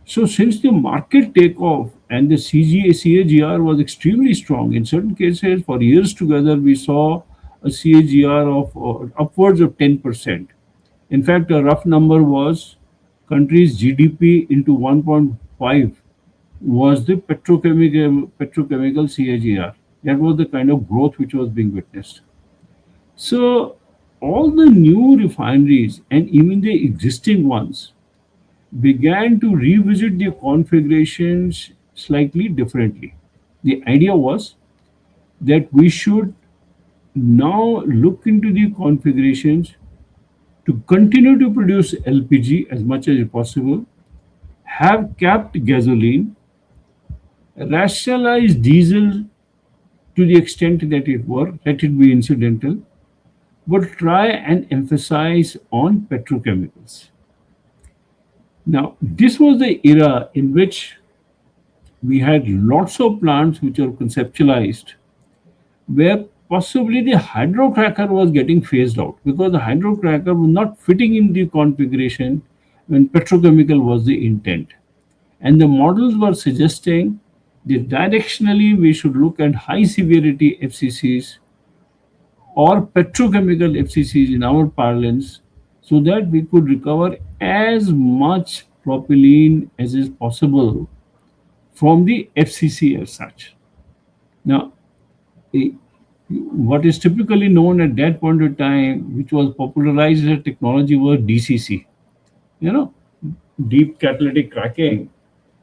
So since the market takeoff and the CAGR was extremely strong, in certain cases for years together we saw a CAGR of upwards of 10%. In fact, a rough number was country's GDP into 1.5 was the petrochemical CAGR. That was the kind of growth which was being witnessed. So all the new refineries and even the existing ones began to revisit their configurations slightly differently. The idea was that we should now look into the configurations to continue to produce LPG as much as possible, have capped gasoline, rationalize diesel to the extent that it were, let it be incidental, but try and emphasize on petrochemicals. Now, this was the era in which we had lots of plants which are conceptualized where possibly the hydrocracker was getting phased out because the hydrocracker was not fitting in the configuration when petrochemical was the intent. And the models were suggesting that directionally we should look at high severity FCCs or petrochemical FCCs in our parlance so that we could recover as much propylene as is possible from the FCC as such. Now, eh, what is typically known at that point of time, which was popularized as a technology, was DCC, you know, deep catalytic cracking.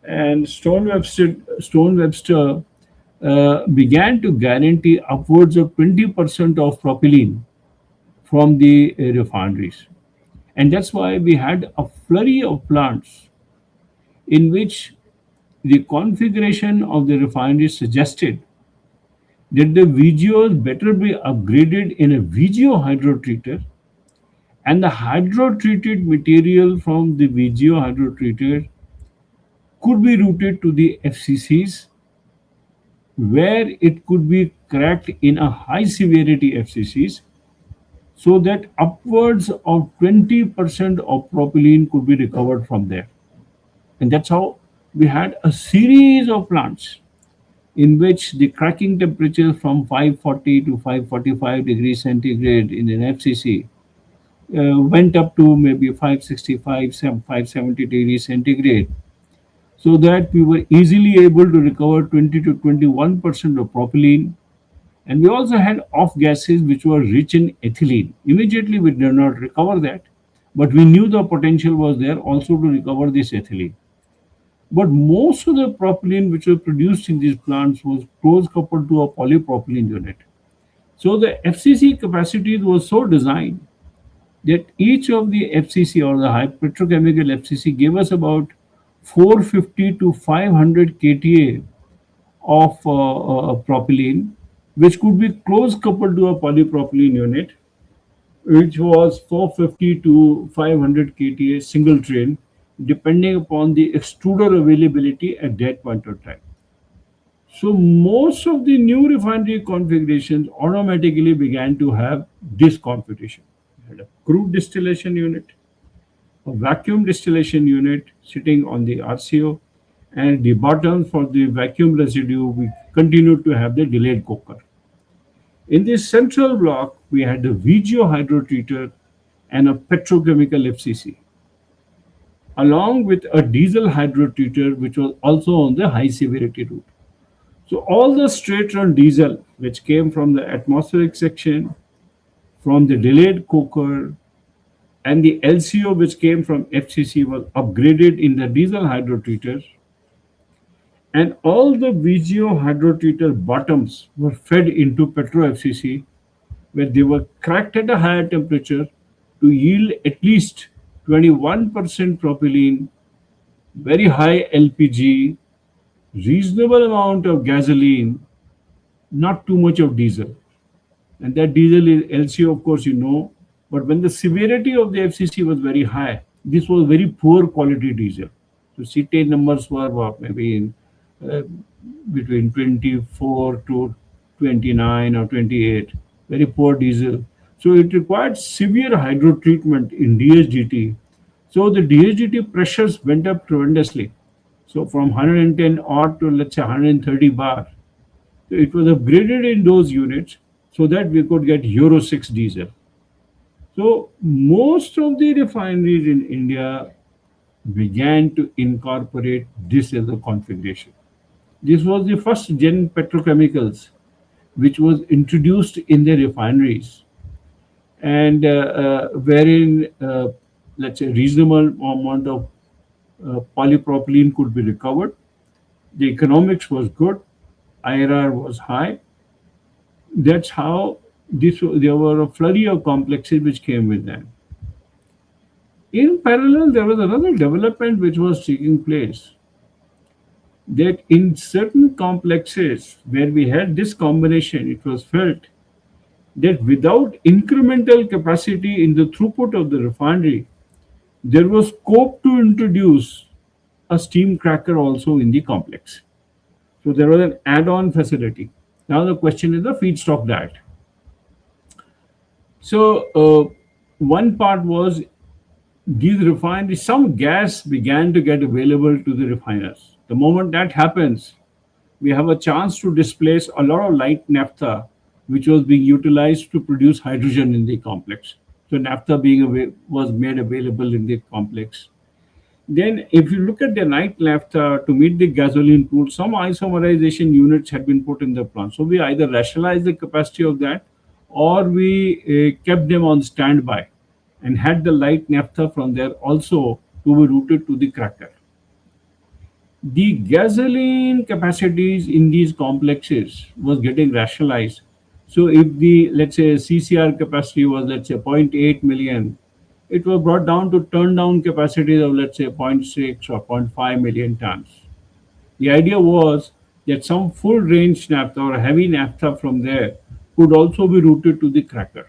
And Stone Webster began to guarantee upwards of 20% of propylene from the refineries. And that's why we had a flurry of plants in which the configuration of the refineries suggested that the VGOs better be upgraded in a VGO hydrotreater and the hydrotreated material from the VGO hydrotreater could be routed to the FCCs where it could be cracked in a high severity FCCs so that upwards of 20% of propylene could be recovered from there. And that's how we had a series of plants in which the cracking temperature from 540 to 545 degrees centigrade in an FCC went up to maybe 565, 570 degrees centigrade, so that we were easily able to recover 20 to 21% of propylene. And we also had off gases which were rich in ethylene. Immediately, we did not recover that, but we knew the potential was there also to recover this ethylene. But most of the propylene which was produced in these plants was close coupled to a polypropylene unit. So the FCC capacities was so designed that each of the FCC or the high petrochemical FCC gave us about 450 to 500 kTA of propylene, which could be close coupled to a polypropylene unit, which was 450 to 500 kTA single train, depending upon the extruder availability at that point of time. So most of the new refinery configurations automatically began to have this configuration. We had a crude distillation unit, a vacuum distillation unit sitting on the RCO, and the bottom for the vacuum residue, we continued to have the delayed coker. In this central block, we had the VGO hydrotreater and a petrochemical FCC, along with a diesel hydrotreater, which was also on the high severity route. So all the straight run diesel, which came from the atmospheric section, from the delayed coker, and the LCO, which came from FCC, was upgraded in the diesel hydrotreaters. And all the VGO hydrotreater bottoms were fed into Petro-FCC, where they were cracked at a higher temperature to yield at least 21% propylene, very high LPG, reasonable amount of gasoline, not too much of diesel. And that diesel is LCO, of course, you know. But when the severity of the FCC was very high, this was very poor quality diesel. So cetane numbers were maybe in uh, between 24 to 29 or 28, very poor diesel. So it required severe hydro treatment in DHDT. So the DHDT pressures went up tremendously. So from 110 odd to let's say 130 bar. So it was upgraded in those units so that we could get Euro 6 diesel. So most of the refineries in India began to incorporate this as a configuration. This was the first gen petrochemicals which was introduced in the refineries, and wherein let's say reasonable amount of polypropylene could be recovered. The economics was good, IRR was high. That's how there were a flurry of complexes which came with them. In parallel, there was another development which was taking place, that in certain complexes where we had this combination, it was felt that without incremental capacity in the throughput of the refinery, there was scope to introduce a steam cracker also in the complex. So there was an add-on facility. Now the question is the feedstock diet. So one part was these refineries, some gas began to get available to the refiners. The moment that happens, we have a chance to displace a lot of light naphtha, which was being utilized to produce hydrogen in the complex. So naphtha was made available in the complex. Then, if you look at the night naphtha to meet the gasoline pool, some isomerization units had been put in the plant. So we either rationalized the capacity of that, or we kept them on standby and had the light naphtha from there also to be routed to the cracker. The gasoline capacities in these complexes was getting rationalized. So if the let's say CCR capacity was let's say zero point 0.8 million, it was brought down to turn down capacities of let's say zero point 0.6 or zero point 0.5 million tons. The idea was that some full range naphtha or heavy naphtha from there could also be routed to the cracker.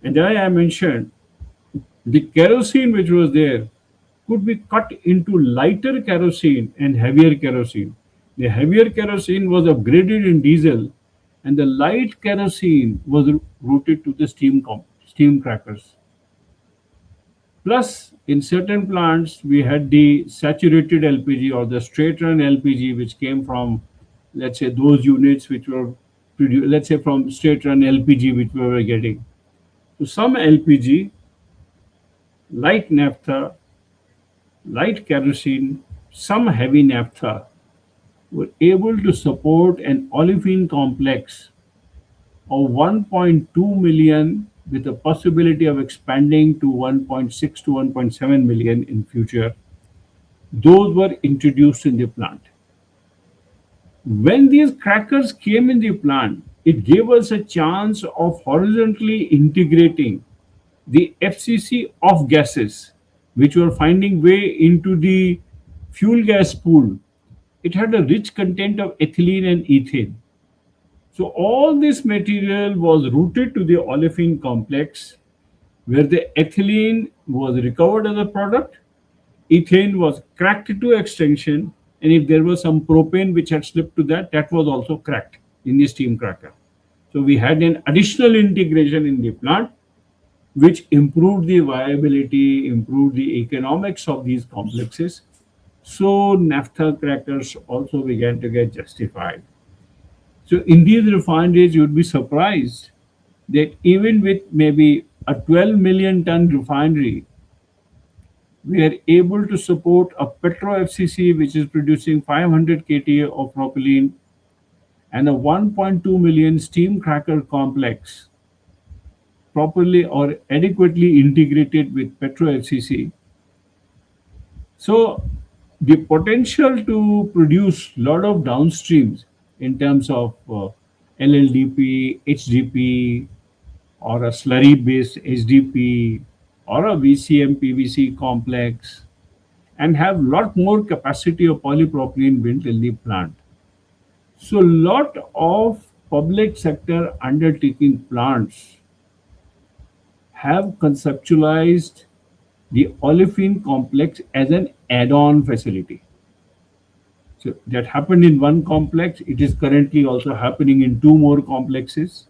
And as I mentioned, the kerosene which was there could be cut into lighter kerosene and heavier kerosene. The heavier kerosene was upgraded in diesel, and the light kerosene was routed to the steam crackers. Plus, in certain plants, we had the saturated LPG or the straight run LPG, which came from, let's say, those units which were produced, let's say, from straight run LPG, which we were getting. So, some LPG, light naphtha, light kerosene, some heavy naphtha were able to support an olefin complex of 1.2 million with a possibility of expanding to 1.6 to 1.7 million in future. Those were introduced in the plant. When these crackers came in the plant, it gave us a chance of horizontally integrating the FCC off gases, which were finding way into the fuel gas pool. It had a rich content of ethylene and ethane. So all this material was routed to the olefin complex, where the ethylene was recovered as a product, ethane was cracked to extension, and if there was some propane which had slipped to that, that was also cracked in the steam cracker. So we had an additional integration in the plant, which improved the viability, improved the economics of these complexes. So naphtha crackers also began to get justified. So in these refineries, you would be surprised that even with maybe a 12 million ton refinery, we are able to support a Petro-FCC which is producing 500 KTA of propylene and a 1.2 million steam cracker complex properly or adequately integrated with Petro-FCC. So the potential to produce a lot of downstreams in terms of LLDP, HDP, or a slurry based HDP, or a VCM PVC complex, and have lot more capacity of polypropylene built in the plant. So lot of public sector undertaking plants have conceptualized the olefin complex as an add-on facility. So that happened in one complex. It is currently also happening in two more complexes,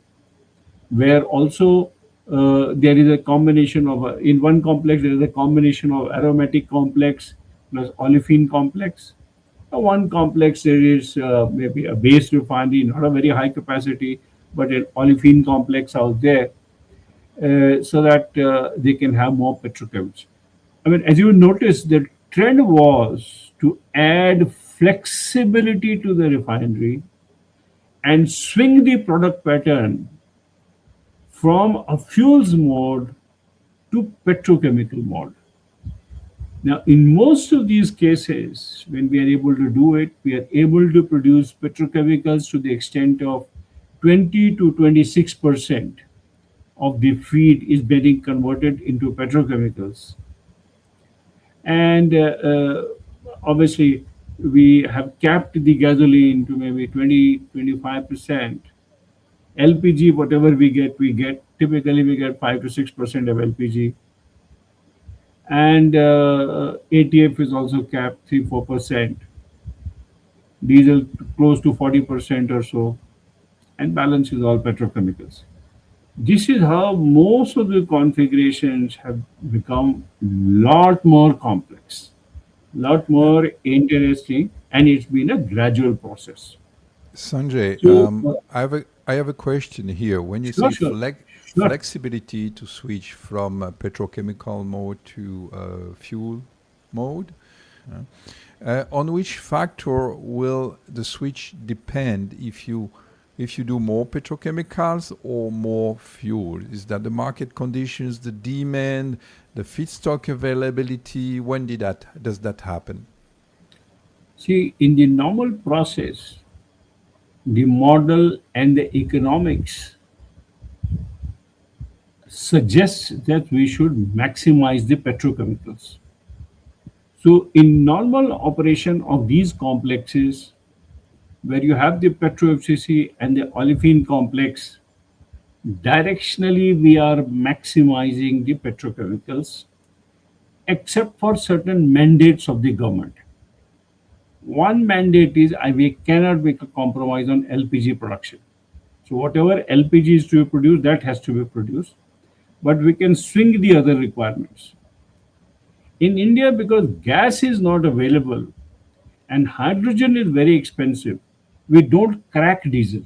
where also there is a combination of, in one complex, there is a combination of aromatic complex plus olefin complex. One complex there is maybe a base refinery, not a very high capacity, but an olefin complex out there, so that they can have more petrochemicals. I mean, as you notice, the trend was to add flexibility to the refinery and swing the product pattern from a fuels mode to petrochemical mode. Now, in most of these cases, when we are able to do it, we are able to produce petrochemicals to the extent of 20 to 26% of the feed is getting converted into petrochemicals. And obviously, we have capped the gasoline to maybe 20-25%. LPG, whatever we get. Typically, we get 5 to 6% of LPG. And ATF is also capped 3-4%. Diesel close to 40% or so. And balance is all petrochemicals. This is how most of the configurations have become lot more complex, lot more interesting, and it's been a gradual process. Sanjay, So, I have a question here. When you sure, say sure, sure. flexibility to switch from petrochemical mode to fuel mode, on which factor will the switch depend if you do more petrochemicals or more fuel? Is that the market conditions, the demand, the feedstock availability? When does that happen? See, in the normal process, the model and the economics suggests that we should maximize the petrochemicals. So, in normal operation of these complexes, where you have the Petro-FCC and the olefin complex, directionally we are maximizing the petrochemicals, except for certain mandates of the government. One mandate is we cannot make a compromise on LPG production. So whatever LPG is to be produced, that has to be produced. But we can swing the other requirements. In India, because gas is not available and hydrogen is very expensive, we don't crack diesel.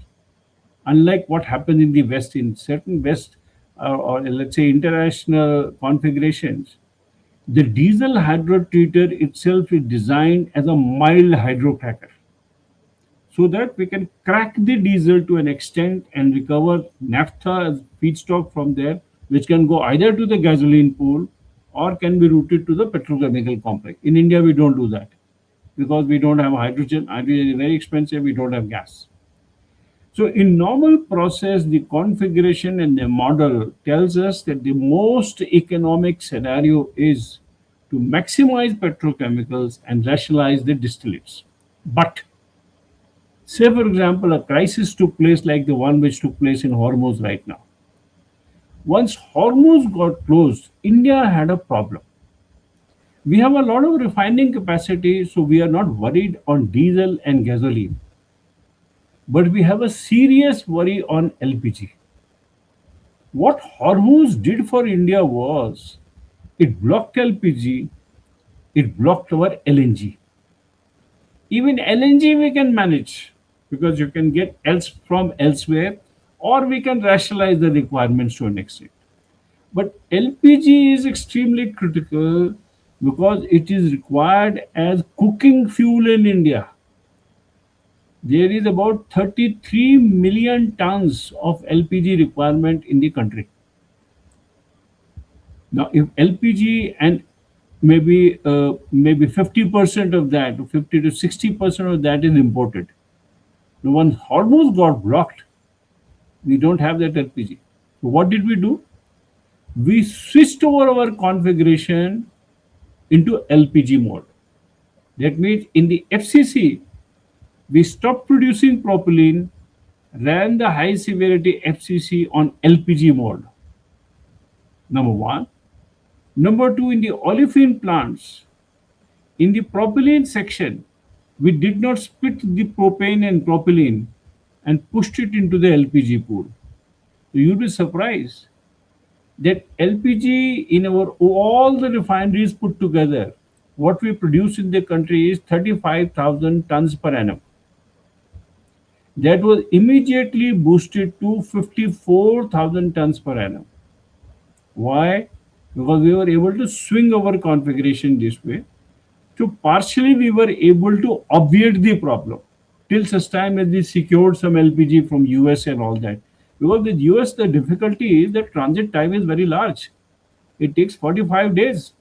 Unlike what happens in the West, in certain West or let's say international configurations, the diesel hydrotreater itself is designed as a mild hydrocracker so that we can crack the diesel to an extent and recover naphtha as feedstock from there, which can go either to the gasoline pool or can be routed to the petrochemical complex. In India, we don't do that because we don't have hydrogen. Hydrogen is very expensive. We don't have gas. So in normal process, the configuration and the model tells us that the most economic scenario is to maximize petrochemicals and rationalize the distillates. But say, for example, a crisis took place like the one which took place in Hormuz right now. Once Hormuz got closed, India had a problem. We have a lot of refining capacity, so we are not worried on diesel and gasoline. But we have a serious worry on LPG. What Hormuz did for India was it blocked LPG, it blocked our LNG. Even LNG we can manage because you can get else from elsewhere, or we can rationalize the requirements to an extent. But LPG is extremely critical because it is required as cooking fuel in India. There is about 33 million tons of LPG requirement in the country. Now, if LPG and maybe 50% of that, 50 to 60% of that is imported. Now, once Hormuz got blocked, we don't have that LPG. So what did we do? We switched over our configuration into LPG mode. That means in the FCC, we stopped producing propylene, ran the high severity FCC on LPG mode. Number one. Number two, in the olefin plants, in the propylene section, we did not split the propane and propylene and pushed it into the LPG pool. So you'll be surprised that LPG in our all the refineries put together what we produce in the country is 35,000 tons per annum. That was immediately boosted to 54,000 tons per annum. Why? Because we were able to swing our configuration this way. So partially we were able to obviate the problem till such time as we secured some LPG from US and all that. Because with US the difficulty is that transit time is very large. It takes 45 days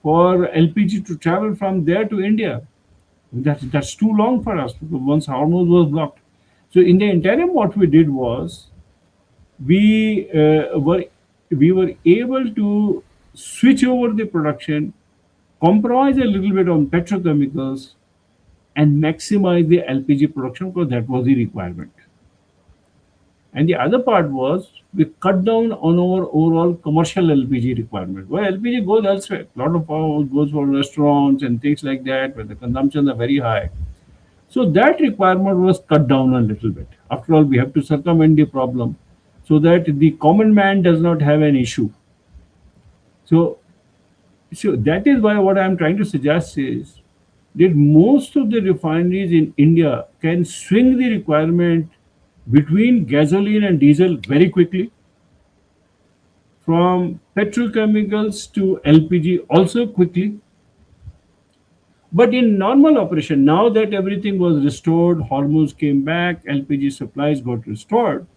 for LPG to travel from there to India. That's too long for us because once Hormuz was blocked. So in the interim, what we did was we we were able to switch over the production, compromise a little bit on petrochemicals, and maximize the LPG production because that was the requirement. And the other part was we cut down on our overall commercial LPG requirement. Well, LPG goes elsewhere. A lot of power goes for restaurants and things like that where the consumptions are very high. So that requirement was cut down a little bit. After all, we have to circumvent the problem so that the common man does not have an issue. So, so that is why what I am trying to suggest is that most of the refineries in India can swing the requirement between gasoline and diesel very quickly, from petrochemicals to LPG also quickly. But in normal operation, now that everything was restored, Hormuz came back, LPG supplies got restored,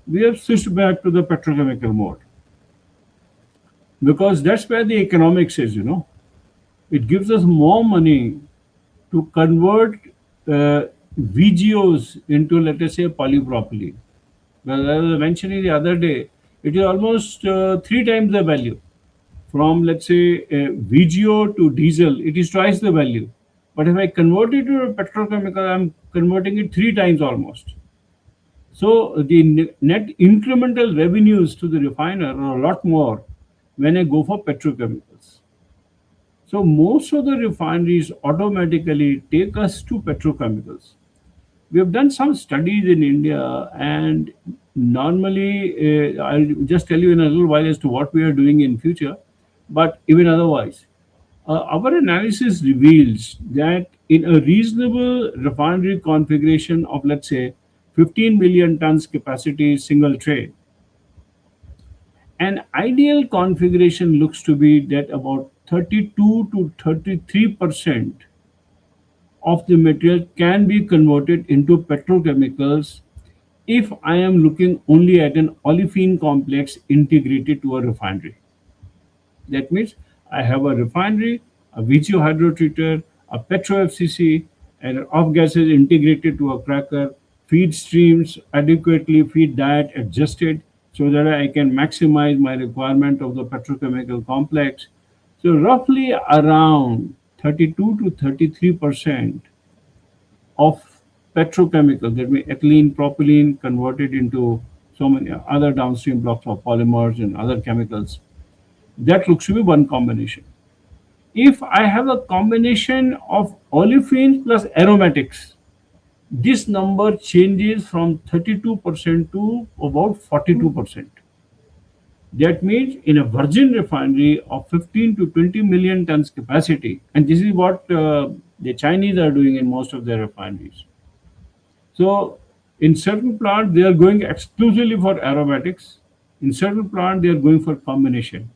we have switched back to the petrochemical mode because that's where the economics is, It gives us more money to convert VGOs into, let us say, polypropylene. Well, as I was mentioning the other day, it is almost three times the value. From, let's say, VGO to diesel, it is twice the value. But if I convert it to a petrochemical, I'm converting it three times almost. So the net incremental revenues to the refiner are a lot more when I go for petrochemicals. So most of the refineries automatically take us to petrochemicals. We have done some studies in India, and normally I'll just tell you in a little while as to what we are doing in future. But even otherwise, our analysis reveals that in a reasonable refinery configuration of, let's say, 15 million tons capacity single train, an ideal configuration looks to be that about 32 to 33% of the material can be converted into petrochemicals if I am looking only at an olefin complex integrated to a refinery. That means I have a refinery, a VGO hydrotreater, a Petro-FCC, and off gases integrated to a cracker, feed streams adequately, feed diet adjusted so that I can maximize my requirement of the petrochemical complex. So roughly around 32 to 33% of petrochemicals, that means ethylene, propylene converted into so many other downstream blocks of polymers and other chemicals. That looks to be one combination. If I have a combination of olefins plus aromatics, this number changes from 32% to about 42%. That means in a virgin refinery of 15 to 20 million tons capacity, and this is what the Chinese are doing in most of their refineries. So in certain plants, they are going exclusively for aromatics. In certain plants, they are going for combination.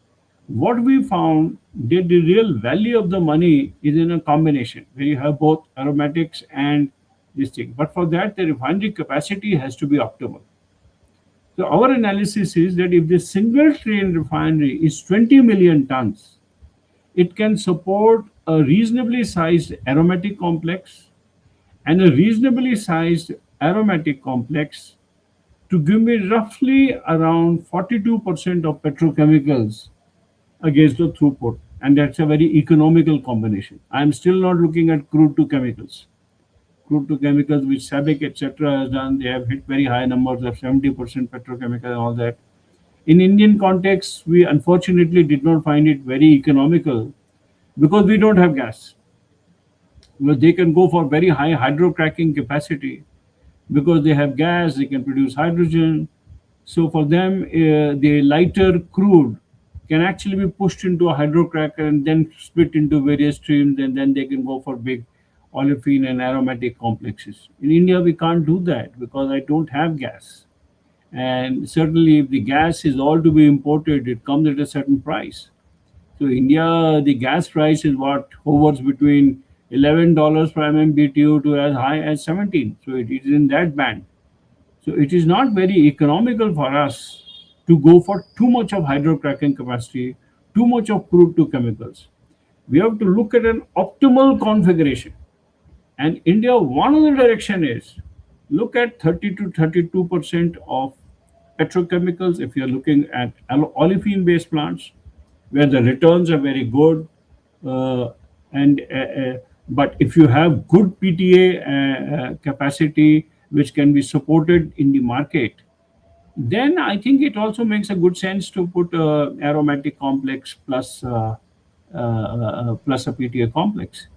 What we found that the real value of the money is in a combination where you have both aromatics and this thing. But for that, the refinery capacity has to be optimal. So our analysis is that if the single train refinery is 20 million tons, it can support a reasonably sized aromatic complex and a reasonably sized aromatic complex to give me roughly around 42% of petrochemicals against the throughput. And that's a very economical combination. I'm still not looking at crude to chemicals. Crude to chemicals, which SABIC, etc., has done, they have hit very high numbers of 70% petrochemical and all that. In Indian context, we unfortunately did not find it very economical because we don't have gas. Well, they can go for very high hydrocracking capacity because they have gas, they can produce hydrogen. So for them, the lighter crude can actually be pushed into a hydrocracker and then split into various streams, and then they can go for big olefin and aromatic complexes. In India, we can't do that because I don't have gas. And certainly, if the gas is all to be imported, it comes at a certain price. So India, the gas price is what hovers between $11 per MMBTU to as high as 17. So it is in that band. So it is not very economical for us to go for too much of hydrocracking capacity, too much of crude to chemicals. We have to look at an optimal configuration. And India, one of the direction is look at 30 to 32% of petrochemicals if you're looking at olefin based plants where the returns are very good. Uh, and But if you have good PTA capacity which can be supported in the market, then I think it also makes a good sense to put aromatic complex plus a PTA complex.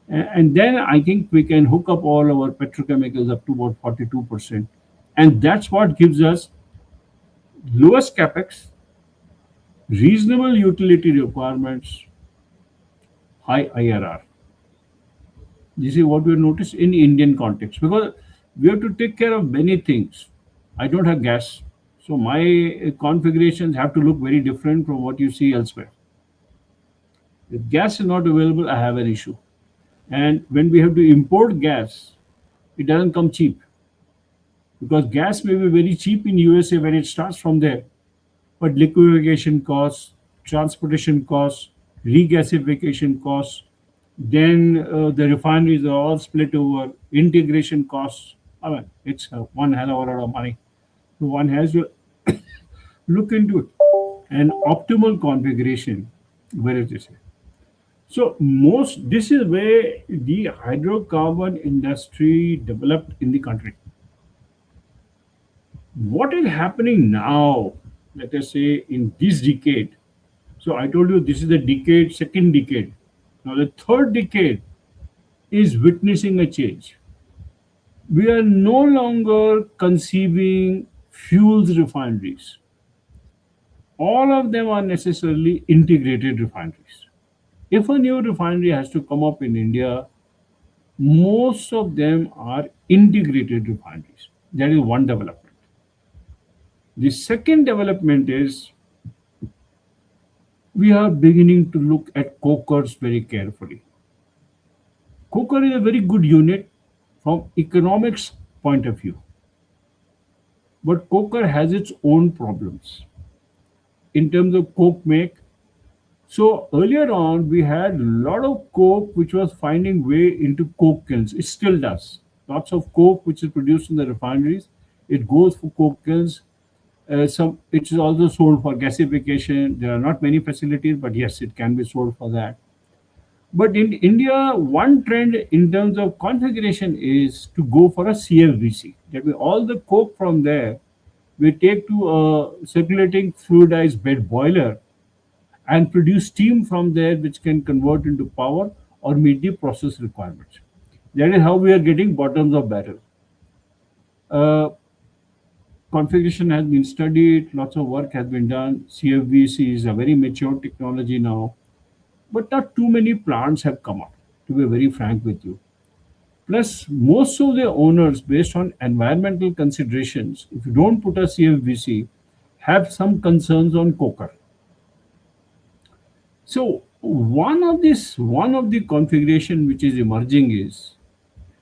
And then I think we can hook up all our petrochemicals up to about 42%. And that's what gives us lowest capex, reasonable utility requirements, high IRR. This is what we notice in Indian context because we have to take care of many things. I don't have gas, so my configurations have to look very different from what you see elsewhere. If gas is not available, I have an issue. And when we have to import gas, it doesn't come cheap because gas may be very cheap in USA when it starts from there, but liquefaction costs, transportation costs, regasification costs, then the refineries are all split over integration costs. I mean, it's one hell of a lot of money. So one has to look into it. An optimal configuration, where is this? So most this is where the hydrocarbon industry developed in the country. What is happening now, let us say in this decade? So I told you this is the decade, second decade. Now the third decade is witnessing a change. We are no longer conceiving fuels refineries. All of them are necessarily integrated refineries. If a new refinery has to come up in India, most of them are integrated refineries. That is one development. The second development is we are beginning to look at cokers very carefully. Coker is a very good unit from economics point of view, but coker has its own problems in terms of coke make. So earlier on, we had a lot of coke which was finding way into coke kilns. It still does. Lots of coke which is produced in the refineries, it goes for coke kilns. Some it is also sold for gasification. There are not many facilities, but yes, it can be sold for that. But in India, one trend in terms of configuration is to go for a CFBC. That means all the coke from there we take to a circulating fluidized bed boiler and produce steam from there, which can convert into power or meet the process requirements. That is how we are getting bottoms of barrel. Uh, Configuration has been studied, lots of work has been done. CFBC is a very mature technology now, but not too many plants have come up, to be very frank with you. Plus, most of the owners, based on environmental considerations, if you don't put a CFBC, have some concerns on coker. So one of the configuration which is emerging is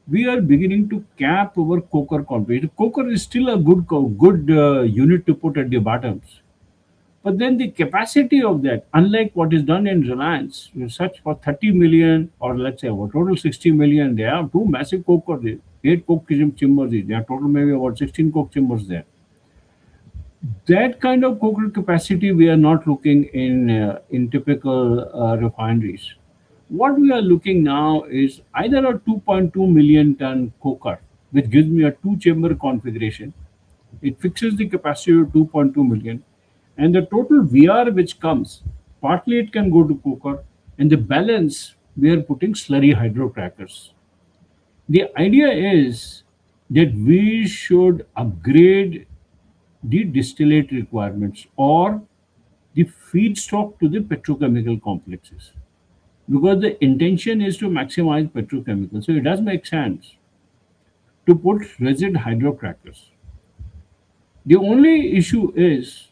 we are beginning to cap our coker configuration. Coker is still a good unit to put at the bottoms, but then the capacity of that, unlike what is done in Reliance, such for 30 million or let's say about total 60 million, they have two massive cokers, 8 coke chambers. There are total maybe about 16 coke chambers there. That kind of coker capacity we are not looking in typical refineries. What we are looking now is either a 2.2 million ton coker, which gives me a two-chamber configuration. It fixes the capacity of 2.2 million, and the total VR which comes, partly it can go to coker, and the balance we are putting slurry hydrocrackers. The idea is that we should upgrade the distillate requirements or the feedstock to the petrochemical complexes, because the intention is to maximize petrochemicals. So it does make sense to put resid hydrocrackers. The only issue is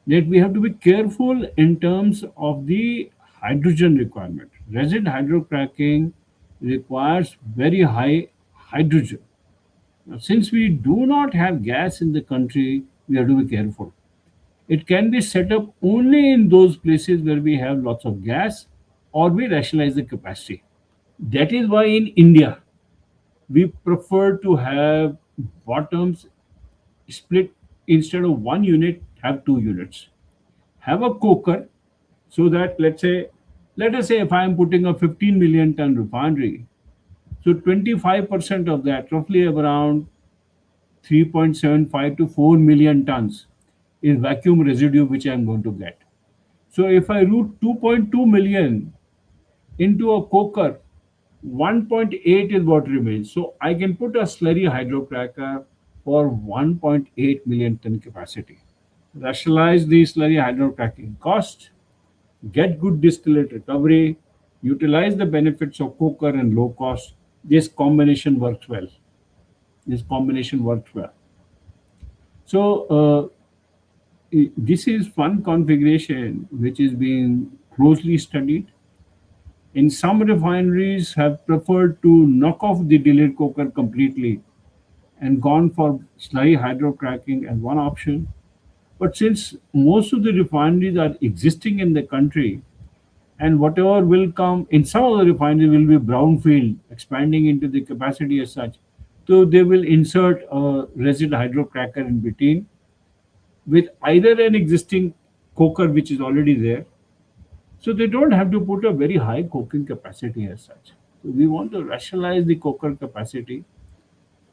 that we have to be careful in terms of the hydrogen requirement. Resid hydrocracking requires very high hydrogen. Now, since we do not have gas in the country, we have to be careful. It can be set up only in those places where we have lots of gas or we rationalize the capacity. That is why in India, we prefer to have bottoms split. Instead of one unit, have two units. Have a coker, so that let us say if I am putting a 15 million ton refinery, so 25% of that, roughly around 3.75 to 4 million tons, is vacuum residue which I am going to get. So if I route 2.2 million into a coker, 1.8 is what remains. So I can put a slurry hydrocracker for 1.8 million ton capacity. Rationalize the slurry hydrocracking cost, get good distillate recovery, utilize the benefits of coker and low cost. This combination works well. This combination works well. So this is one configuration which is being closely studied. In some refineries have preferred to knock off the delayed coker completely and gone for slurry hydrocracking as one option. But since most of the refineries are existing in the country, and whatever will come in some of the refineries will be brownfield, expanding into the capacity as such. So they will insert a resid hydrocracker in between with either an existing coker which is already there. So they don't have to put a very high coking capacity as such. So we want to rationalize the coker capacity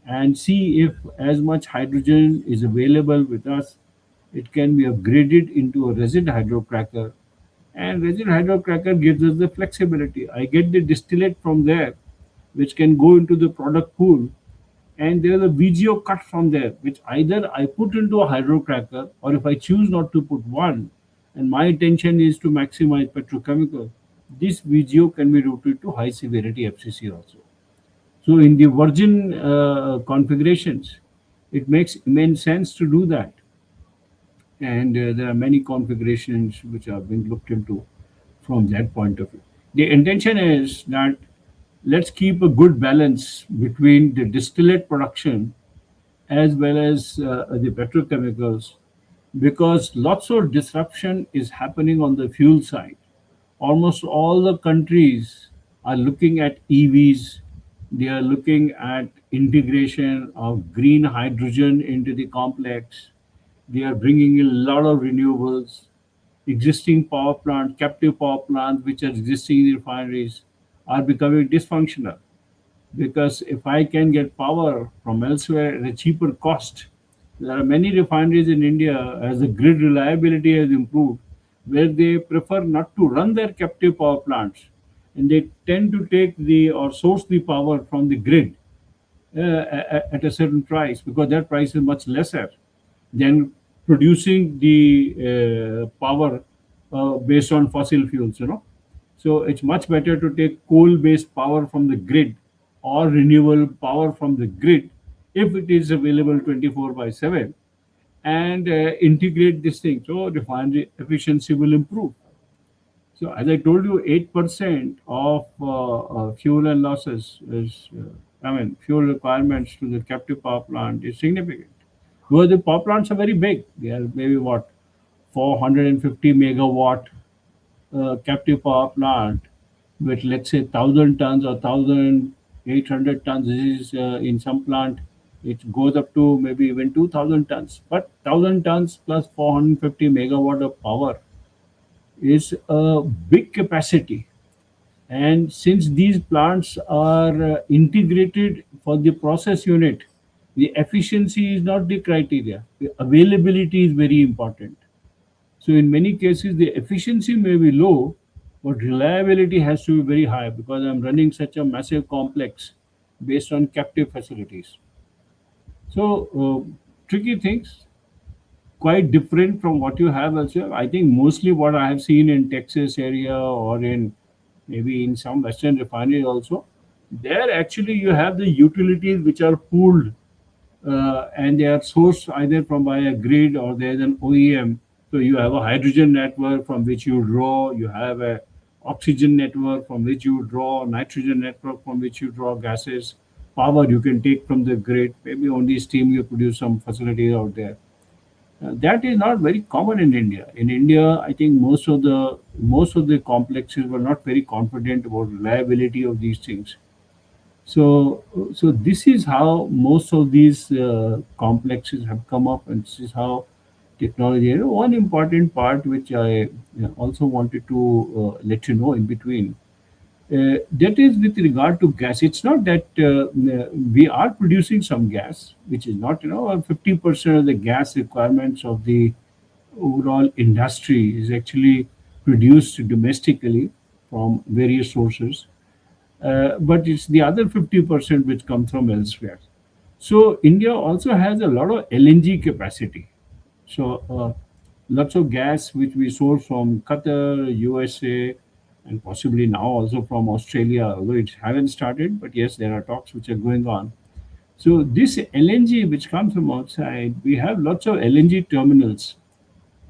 and see if as much hydrogen is available with us, it can be upgraded into a resid hydrocracker. And resid hydrocracker gives us the flexibility. I get the distillate from there, which can go into the product pool, and there is a VGO cut from there, which either I put into a hydrocracker, or if I choose not to put one, and my intention is to maximize petrochemical, this VGO can be routed to high severity FCC also. So in the virgin configurations, it makes immense sense to do that. And there are many configurations which are being looked into from that point of view. The intention is that let's keep a good balance between the distillate production as well as the petrochemicals, because lots of disruption is happening on the fuel side. Almost all the countries are looking at EVs. They are looking at integration of green hydrogen into the complex. They are bringing in a lot of renewables. Existing power plants, captive power plants, which are existing in refineries, are becoming dysfunctional, because if I can get power from elsewhere at a cheaper cost, there are many refineries in India, as the grid reliability has improved, where they prefer not to run their captive power plants, and they tend to take the or source the power from the grid at a certain price, because that price is much lesser than producing the power based on fossil fuels. So it's much better to take coal-based power from the grid or renewable power from the grid if it is available 24 by 7, and integrate this thing. So refinery efficiency will improve. So as I told you, 8% of fuel and losses is, fuel requirements to the captive power plant is significant. Because the power plants are very big. They are maybe what, 450 megawatt captive power plant with, let's say, 1,000 tons or 1,800 tons. This is in some plant it goes up to maybe even 2,000 tons. But 1,000 tons plus 450 megawatt of power is a big capacity. And since these plants are integrated for the process unit, the efficiency is not the criteria. The availability is very important. So in many cases, the efficiency may be low, but reliability has to be very high, because I'm running such a massive complex based on captive facilities. So tricky things. quite different from what you have elsewhere. I think mostly what I have seen in Texas area or in maybe in some Western refineries also, there actually you have the utilities which are pooled and they are sourced either from by a grid or there's an OEM. So you have a hydrogen network from which you draw, you have a oxygen network from which you draw, nitrogen network from which you draw gases. Power you can take from the grid, maybe only steam you produce some facilities out there. That is not very common in India. In India, I think most of the complexes were not very confident about reliability of these things. So this is how most of these complexes have come up, and this is how technology. One important part which I also wanted to let you know in between. That is with regard to gas. It's not that we are producing some gas, which is not 50% of the gas requirements of the overall industry is actually produced domestically from various sources, but it's the other 50% which comes from elsewhere. So India also has a lot of LNG capacity. So lots of gas which we source from Qatar, USA, and possibly now also from Australia, although it haven't started, but yes, there are talks which are going on. So this LNG which comes from outside, we have lots of LNG terminals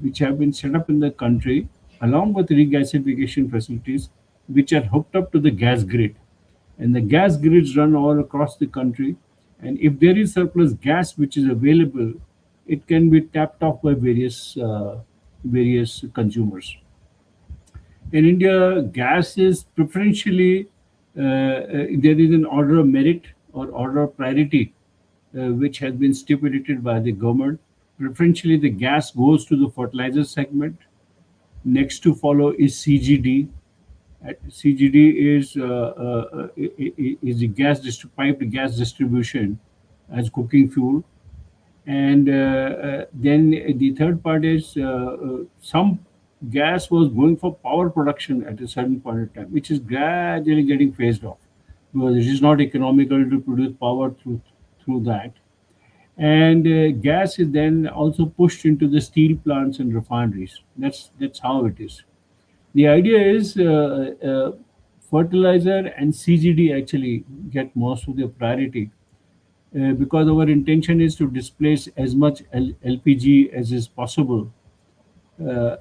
which have been set up in the country along with regasification facilities which are hooked up to the gas grid, and the gas grids run all across the country, and if there is surplus gas which is available, it can be tapped off by various consumers. In India, gas is preferentially there is an order of merit or order of priority which has been stipulated by the government. Preferentially, the gas goes to the fertilizer segment. Next to follow is CGD. CGD is the piped gas distribution as cooking fuel, and then the third part is some gas was going for power production at a certain point in time, which is gradually getting phased off because it is not economical to produce power through that. And gas is then also pushed into the steel plants and refineries. That's how it is. The idea is fertilizer and CGD actually get most of the priority because our intention is to displace as much LPG as is possible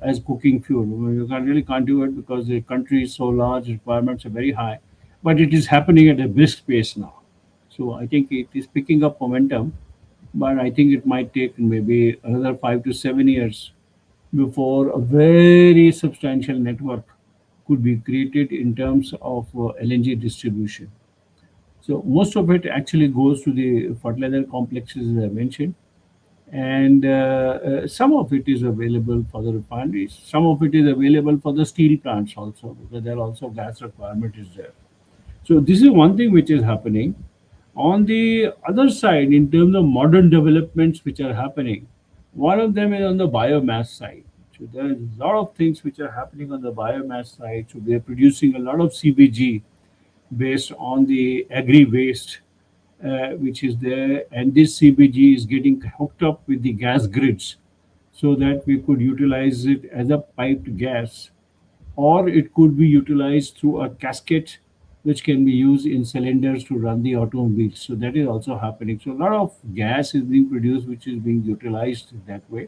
as cooking fuel. Well, you can't do it because the country is so large, requirements are very high, but it is happening at a brisk pace now. So I think it is picking up momentum, but I think it might take maybe another 5 to 7 years before a very substantial network could be created in terms of LNG distribution. So most of it actually goes to the fertilizer complexes as I mentioned, and some of it is available for the refineries. Some of it is available for the steel plants also because there also gas requirement is there. So this is one thing which is happening. On the other side, in terms of modern developments which are happening, one of them is on the biomass side. So there is a lot of things which are happening on the biomass side. So we are producing a lot of CBG based on the agri waste which is there, and this CBG is getting hooked up with the gas grids so that we could utilize it as a piped gas, or it could be utilized through a casket which can be used in cylinders to run the automobiles. So that is also happening. So a lot of gas is being produced which is being utilized that way.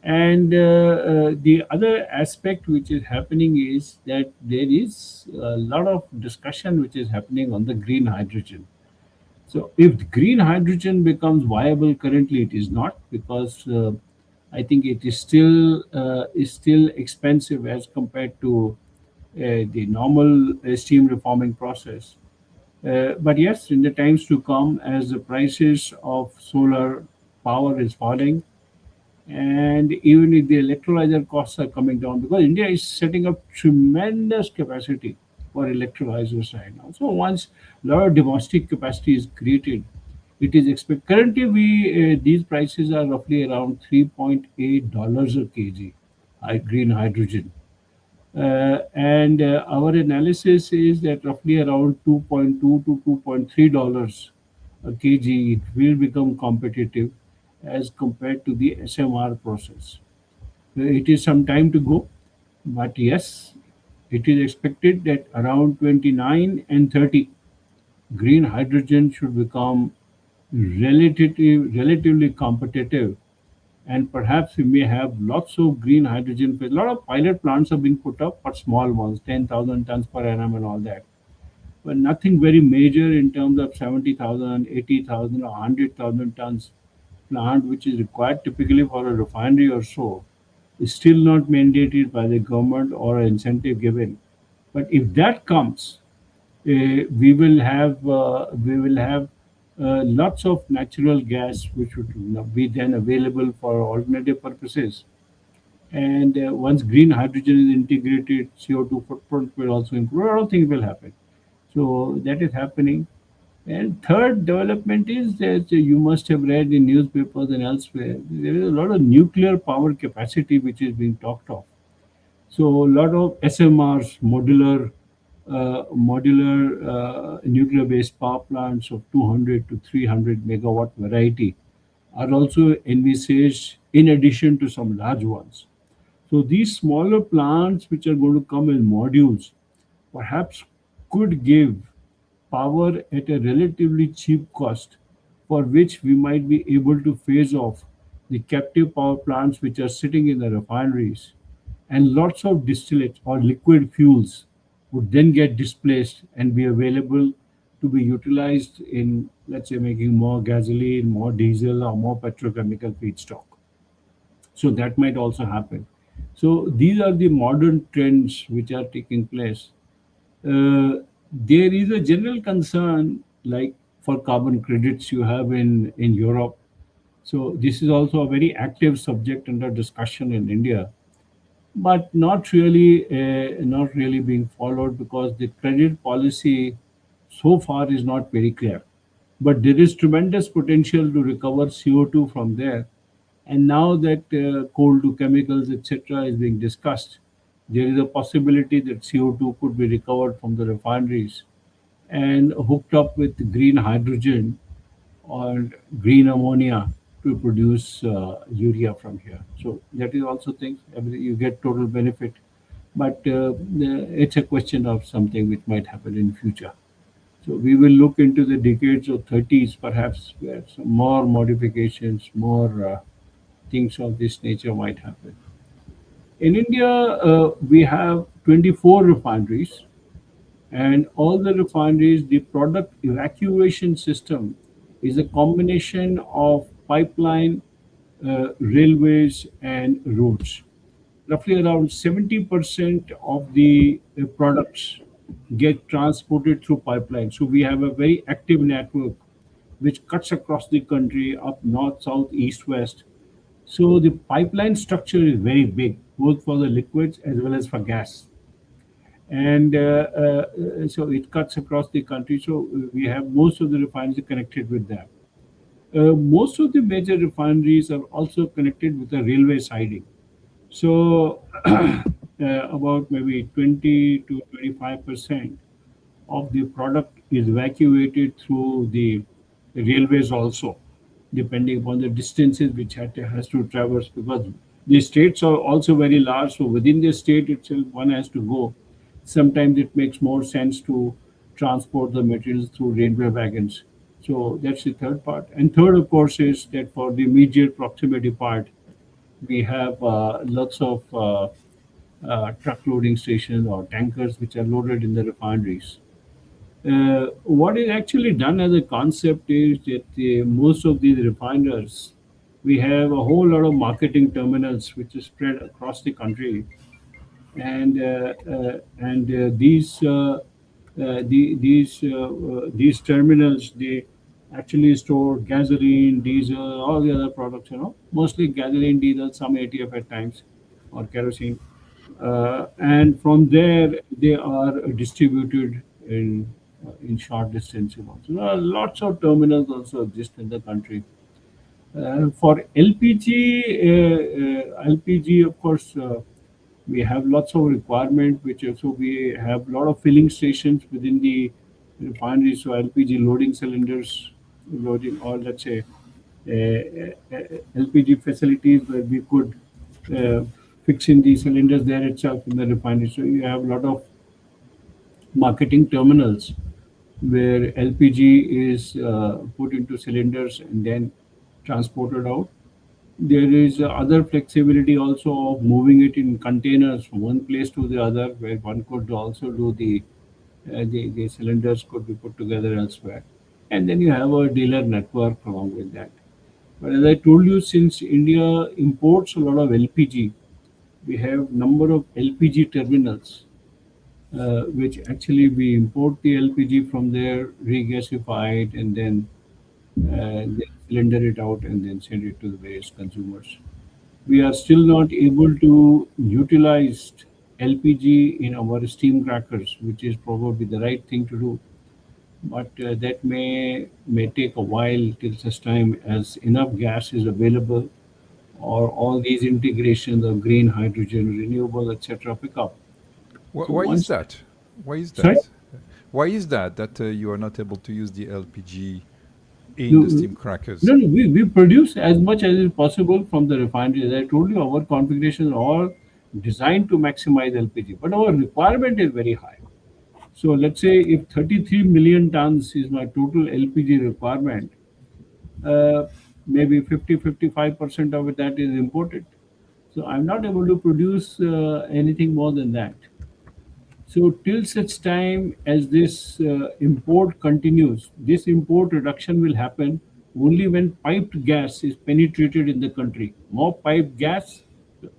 And the other aspect which is happening is that there is a lot of discussion which is happening on the green hydrogen. So if green hydrogen becomes viable, currently it is not because I think it is still expensive as compared to the normal steam reforming process. But yes, in the times to come, as the prices of solar power is falling, and even if the electrolyzer costs are coming down, because India is setting up tremendous capacity for electrolyzers right now. So once a lot of domestic capacity is created, it is expected. Currently, we these prices are roughly around $3.8 a kg, green hydrogen. And our analysis is that roughly around 2.2 to $2.3 a kg it will become competitive as compared to the SMR process. It is some time to go, but yes, it is expected that around 29 and 30, green hydrogen should become relatively competitive, and perhaps we may have lots of green hydrogen. A lot of pilot plants are being put up, but small ones, 10,000 tons per annum and all that. But nothing very major in terms of 70,000, 80,000, or 100,000 tons plant, which is required typically for a refinery or so, is still not mandated by the government or an incentive given. But if that comes, we will have lots of natural gas which would be then available for alternative purposes. And once green hydrogen is integrated, CO2 footprint will also improve. A lot of things will happen. So that is happening. And third development is that you must have read in newspapers and elsewhere, there is a lot of nuclear power capacity which is being talked of. So a lot of SMRs, modular nuclear-based power plants of 200 to 300 megawatt variety are also envisaged in addition to some large ones. So these smaller plants, which are going to come in modules, perhaps could give power at a relatively cheap cost, for which we might be able to phase off the captive power plants which are sitting in the refineries, and lots of distillates or liquid fuels would then get displaced and be available to be utilized in, let's say, making more gasoline, more diesel, or more petrochemical feedstock. So that might also happen. So these are the modern trends which are taking place. There is a general concern, like for carbon credits you have in Europe. So this is also a very active subject under discussion in India, but not really being followed, because the credit policy so far is not very clear. But there is tremendous potential to recover CO2 from there. And now that coal to chemicals, etc., is being discussed, there is a possibility that CO2 could be recovered from the refineries and hooked up with green hydrogen or green ammonia to produce urea from here. So that is also things you get total benefit, but it's a question of something which might happen in future. So we will look into the decades of 30s, perhaps, where some more modifications, more things of this nature might happen. In India, we have 24 refineries, and all the refineries, the product evacuation system is a combination of pipeline, railways, and roads. Roughly around 70% of the products get transported through pipelines. So we have a very active network which cuts across the country up north, south, east, west. So the pipeline structure is very big, both for the liquids as well as for gas. And so it cuts across the country. So we have most of the refineries connected with that. Most of the major refineries are also connected with a railway siding. So about maybe 20 to 25% of the product is evacuated through the railways also, depending upon the distances which has to traverse, because the states are also very large. So within the state itself, one has to go. Sometimes it makes more sense to transport the materials through railway wagons. So that's the third part. And third, of course, is that for the immediate proximity part, we have lots of truck loading stations or tankers which are loaded in the refineries. What is actually done as a concept is that most of these refiners, we have a whole lot of marketing terminals which is spread across the country, and these terminals, they actually store gasoline, diesel, all the other products. Mostly gasoline, diesel, some ATF at times, or kerosene, and from there they are distributed in short distances. Also, there are lots of terminals also exist in the country. For LPG, of course, we have lots of requirement, which also we have a lot of filling stations within the refinery. So LPG loading cylinders, loading, or let's say LPG facilities where we could uh, fix in the cylinders there itself in the refinery. So you have a lot of marketing terminals where LPG is put into cylinders and then transported out. There is other flexibility also of moving it in containers from one place to the other, where one could also do the cylinders could be put together elsewhere. And then you have a dealer network along with that. But as I told you, since India imports a lot of LPG, we have number of LPG terminals, which actually we import the LPG from there, regasify it, and then cylinder it out and then send it to the various consumers. We are still not able to utilize LPG in our steam crackers, which is probably the right thing to do. But that may take a while till such time as enough gas is available or all these integrations of green hydrogen, renewable, etc. pick up. So Why is once, that? Why is sorry, that? Why is that you are not able to use the LPG in the you, steam crackers? no, we produce as much as is possible from the refinery. As I told you, our configurations are all designed to maximize LPG, but our requirement is very high. So let's say if 33 million tons is my total LPG requirement, uh, maybe 50-55% of it that is imported. So I'm not able to produce anything more than that. So till such time as this import continues, this import reduction will happen only when piped gas is penetrated in the country. More piped gas,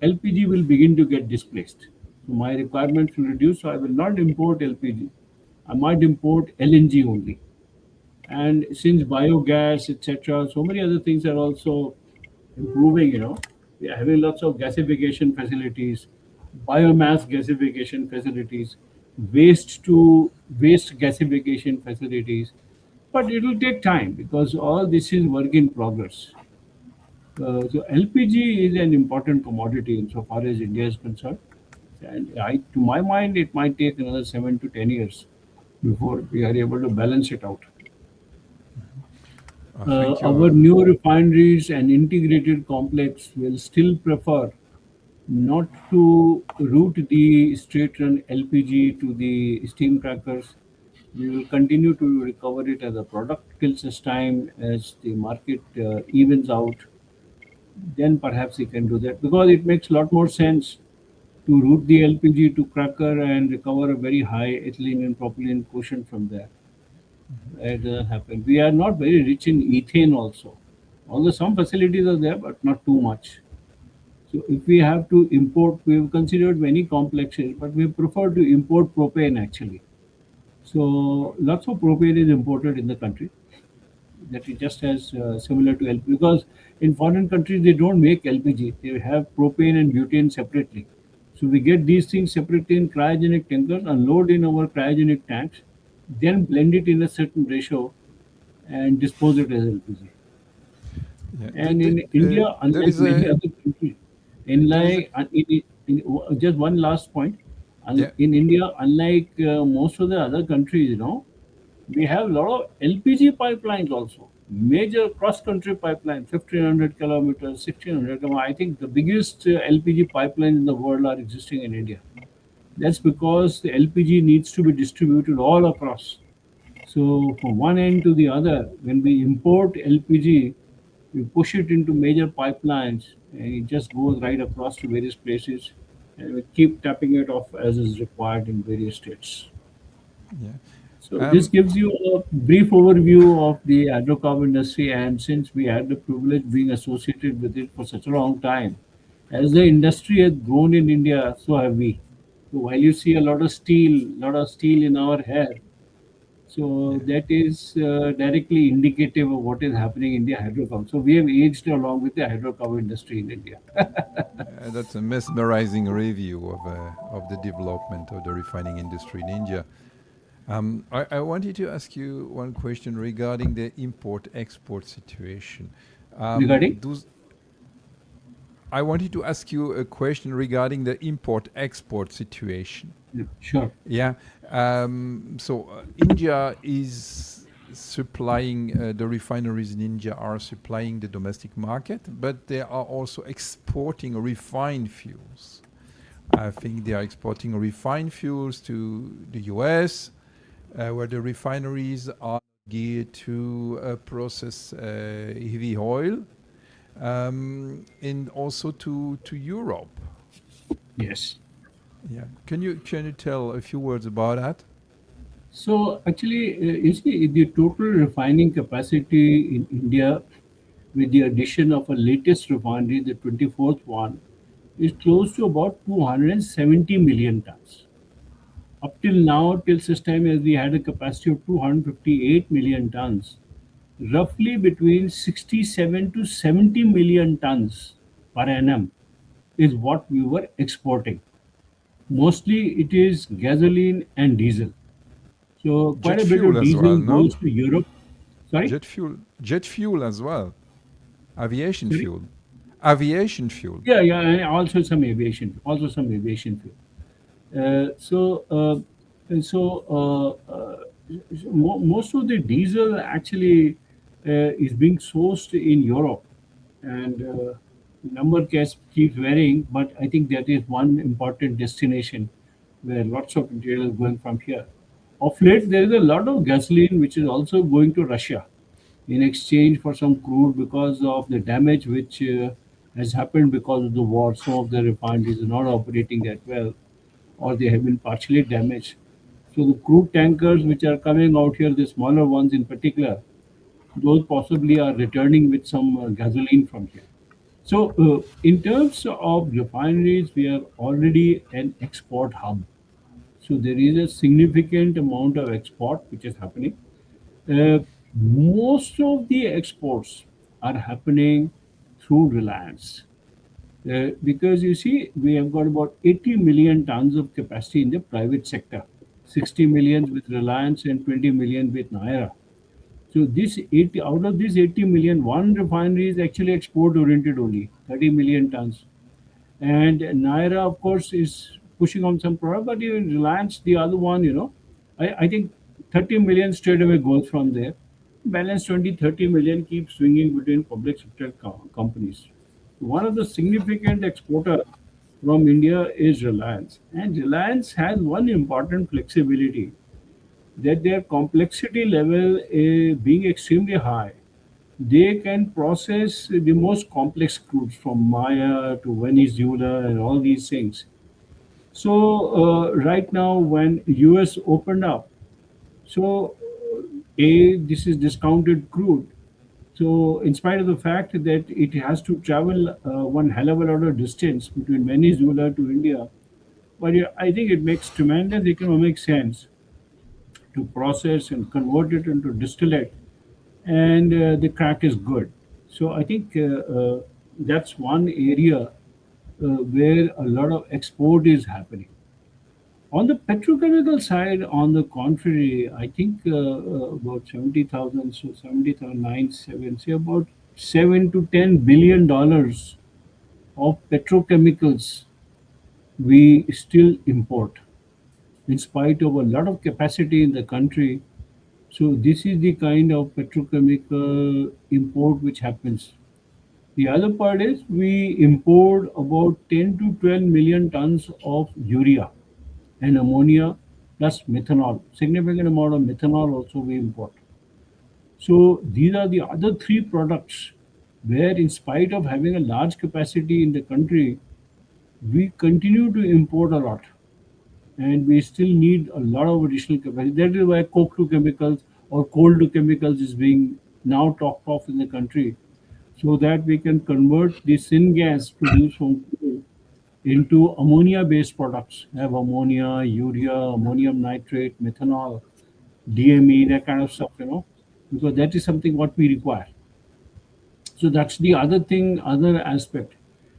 LPG will begin to get displaced. So my requirements will reduce. So I will not import LPG. I might import LNG only. And since biogas, etc., so many other things are also improving, we are having lots of gasification facilities, biomass gasification facilities, waste to waste gasification facilities. But it will take time because all this is work in progress. So LPG is an important commodity insofar as India is concerned. And to my mind, it might take another 7 to 10 years before we are able to balance it out. Thank Our you. new refineries and integrated complex will still prefer not to route the straight run LPG to the steam crackers. We will continue to recover it as a product till such time as the market evens out. Then perhaps we can do that because it makes a lot more sense to route the LPG to cracker and recover a very high ethylene and propylene quotient from there. It doesn't happen. We are not very rich in ethane also. Although some facilities are there, but not too much. So if we have to import, we have considered many complexes, but we prefer to import propane actually. So lots of propane is imported in the country. That is just as similar to LPG because in foreign countries they don't make LPG. They have propane and butane separately. So we get these things separately in cryogenic tankers, unload in our cryogenic tanks, then blend it in a certain ratio and dispose it as LPG. Yeah, And in India, there unlike is many a other countries, there is a just one last point, yeah. in India, unlike most of the other countries, we have a lot of LPG pipelines also. Major cross-country pipeline, 1500 kilometers, 1600 kilometers. I think the biggest LPG pipelines in the world are existing in India. That's because the LPG needs to be distributed all across. So from one end to the other, when we import LPG, we push it into major pipelines and it just goes right across to various places and we keep tapping it off as is required in various states. Yeah. So this Um, gives you a brief overview of the hydrocarbon industry, and since we had the privilege being associated with it for such a long time, as the industry has grown in India, so have we. So while you see a lot of steel in our hair, so yeah. that is directly indicative of what is happening in the hydrocarbon. So we have aged along with the hydrocarbon industry in India. That's a mesmerizing review of the development of the refining industry in India. I wanted to ask you one question regarding the import-export situation. Regarding? Those I wanted to ask you a question regarding the import-export situation. Yeah, sure. Yeah. So India is supplying the refineries in India are supplying the domestic market, but they are also exporting refined fuels. I think they are exporting refined fuels to the US, where the refineries are geared to process heavy oil, and also to Europe. Yes. Yeah. Can you tell a few words about that? So actually, you see, the total refining capacity in India, with the addition of a latest refinery, the 24th one, is close to about 270 million tons. Up till now, till such time as we had a capacity of 258 million tons, roughly between 67 to 70 million tons per annum is what we were exporting. Mostly it is gasoline and diesel. So quite Jet a bit fuel of as diesel well, no? goes to Europe. Sorry? Jet fuel as well. Aviation Sorry? fuel. Aviation fuel. Yeah, yeah, and also some aviation fuel. And most of the diesel actually is being sourced in Europe, and number keeps varying. But I think that is one important destination where lots of material is going from here. Of late, there is a lot of gasoline which is also going to Russia in exchange for some crude because of the damage which has happened because of the war. Some of the refineries are not operating that well, or they have been partially damaged. So the crude tankers which are coming out here, the smaller ones in particular, those possibly are returning with some gasoline from here. So in terms of refineries, we are already an export hub. So there is a significant amount of export which is happening. Uh, Most of the exports are happening through Reliance. Because you see, we have got about 80 million tons of capacity in the private sector, 60 million with Reliance and 20 million with Nayara. So this 80, out of this 80 million, one refinery is actually export oriented only, 30 million tons. And Naira, of course, is pushing on some product, but even Reliance, the other one, I think 30 million straight away goes from there. Balance 20, 30 million keeps swinging between public sector companies. One of the significant exporter from India is Reliance. And Reliance has one important flexibility, that their complexity level being extremely high, they can process the most complex crudes from Maya to Venezuela and all these things. So right now, when US opened up, so this is discounted crude. So in spite of the fact that it has to travel one hell of a lot of distance between Venezuela to India, but yeah, I think it makes tremendous economic sense to process and convert it into distillate, and the crack is good. So I think that's one area where a lot of export is happening. On the petrochemical side, on the contrary, I think about 70,000, so 70,097, say about 7 to 10 billion dollars of petrochemicals we still import, in spite of a lot of capacity in the country. So this is the kind of petrochemical import which happens. The other part is we import about 10 to 12 million tons of urea and ammonia plus methanol. Significant amount of methanol also we import. So these are the other three products where, in spite of having a large capacity in the country, we continue to import a lot, and we still need a lot of additional capacity. That is why coke to chemicals or coal to chemicals is being now talked of in the country, so that we can convert the syngas produced from coal into ammonia based products. Have ammonia, urea, ammonium nitrate, methanol, DME, that kind of stuff, because that is something what we require. So that's the other thing, other aspect.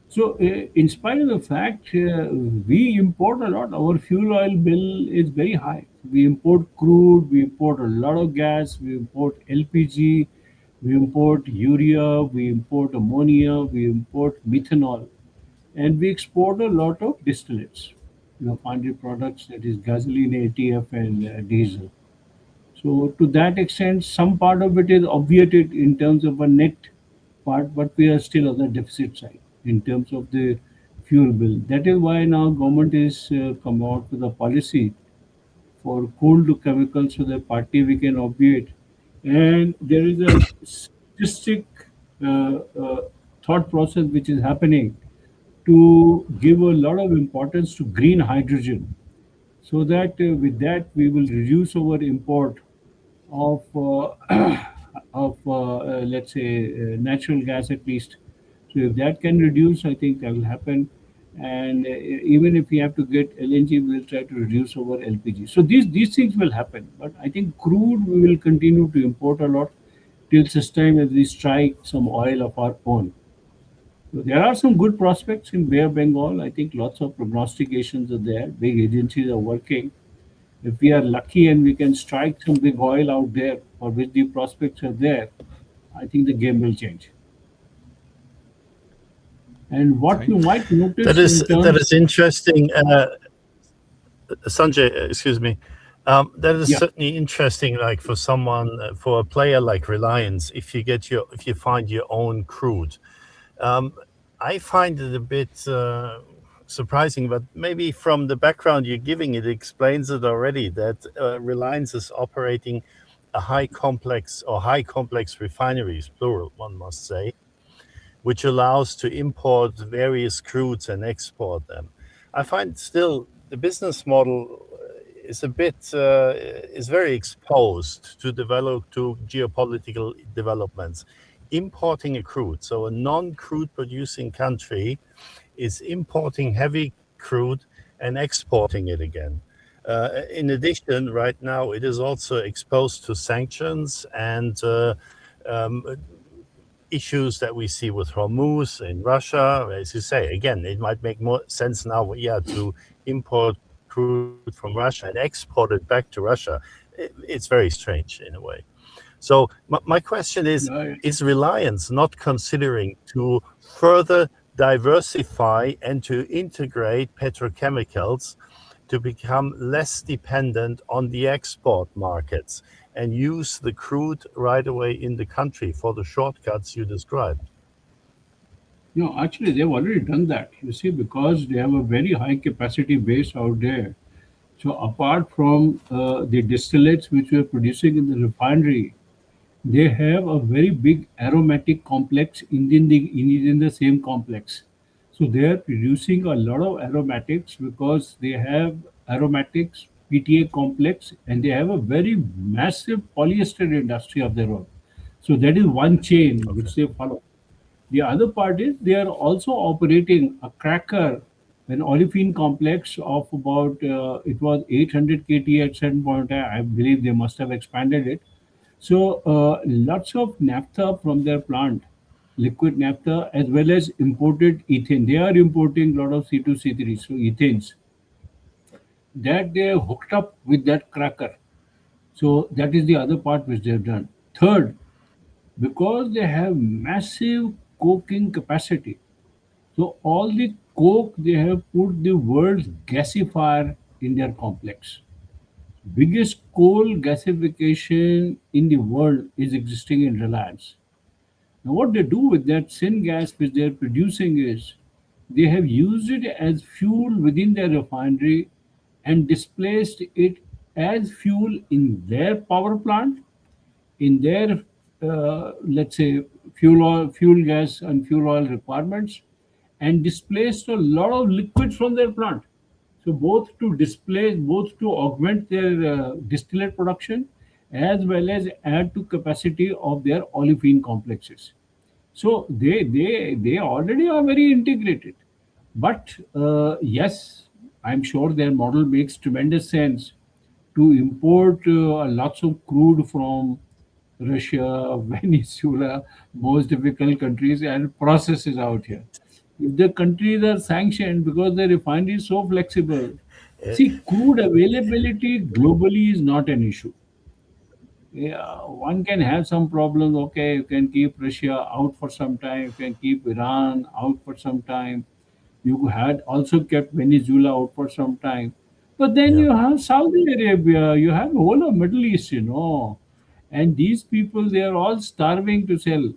So, in spite of the fact we import a lot, our fuel oil bill is very high. We import crude, we import a lot of gas, we import LPG, we import urea, we import ammonia, we import methanol, and we export a lot of distillates, refined products, that is gasoline, ATF, and diesel. So to that extent, some part of it is obviated in terms of a net part, but we are still on the deficit side in terms of the fuel bill. That is why now government is come out with a policy for coal to chemicals so that partly we can obviate. And there is a statistic thought process which is happening to give a lot of importance to green hydrogen so that with that we will reduce our import of let's say natural gas at least. So if that can reduce, I think that will happen. And even if we have to get LNG, we'll try to reduce our LPG. So these things will happen. But I think crude we will continue to import a lot till such time as we strike some oil of our own. So there are some good prospects in Bay of Bengal. I think lots of prognostications are there. Big agencies are working. If we are lucky and we can strike some big oil out there for which the prospects are there, I think the game will change. And what Thank you might That notice is in that terms, is interesting, Sanjay. Excuse me. That is yeah, certainly interesting. Like for someone, for a player like Reliance, if you find your own crude, um, I find it a bit surprising, but maybe from the background you're giving, it explains it already that Reliance is operating a high complex refineries, plural, one must say, which allows to import various crudes and export them. I find still the business model is a bit is very exposed to develop to geopolitical developments. Importing a crude, so a non-crude producing country is importing heavy crude and exporting it again. In addition, right now it is also exposed to sanctions and um, issues that we see with Hormuz in Russia. As you say, again, it might make more sense now, yeah, to import crude from Russia and export it back to Russia. It's very strange in a way. So my question uh, is Reliance not considering to further diversify and to integrate petrochemicals to become less dependent on the export markets and use the crude right away in the country for the shortcuts you described? actually they've already done that. You see, because they have a very high capacity base out there. So apart from the distillates which we are producing in the refinery, they have a very big aromatic complex in the same complex. So they are producing a lot of aromatics because they have aromatics PTA complex and they have a very massive polyester industry of their own. So that is one chain Okay. which they follow. The other part is they are also operating a cracker, an olefin complex of about it was 800 KT at certain point. I believe they must have expanded it. So lots of naphtha from their plant, liquid naphtha as well as imported ethane. They are importing a lot of C2, C3, so ethanes that they are hooked up with that cracker. So that is the other part which they have done. Third, because they have massive coking capacity, so all the coke they have put the world's gasifier in their complex. Biggest coal gasification in the world is existing in Reliance. Now, what they do with that syngas which they are producing is they have used it as fuel within their refinery and displaced it as fuel in their power plant, in their let's say fuel gas and fuel oil requirements, and displaced a lot of liquid from their plant. So both to augment their distillate production as well as add to capacity of their olefin complexes. So they already are very integrated. But yes, I'm sure their model makes tremendous sense to import lots of crude from Russia, Venezuela, most difficult countries, and processes out here. If the countries are sanctioned because the refinery is so flexible, see, crude availability globally is not an issue. Yeah, one can have some problems. Okay, you can keep Russia out for some time, you can keep Iran out for some time, you had also kept Venezuela out for some time. But then Yeah, you have Saudi Arabia, you have whole of Middle East, and these people they are all starving to sell.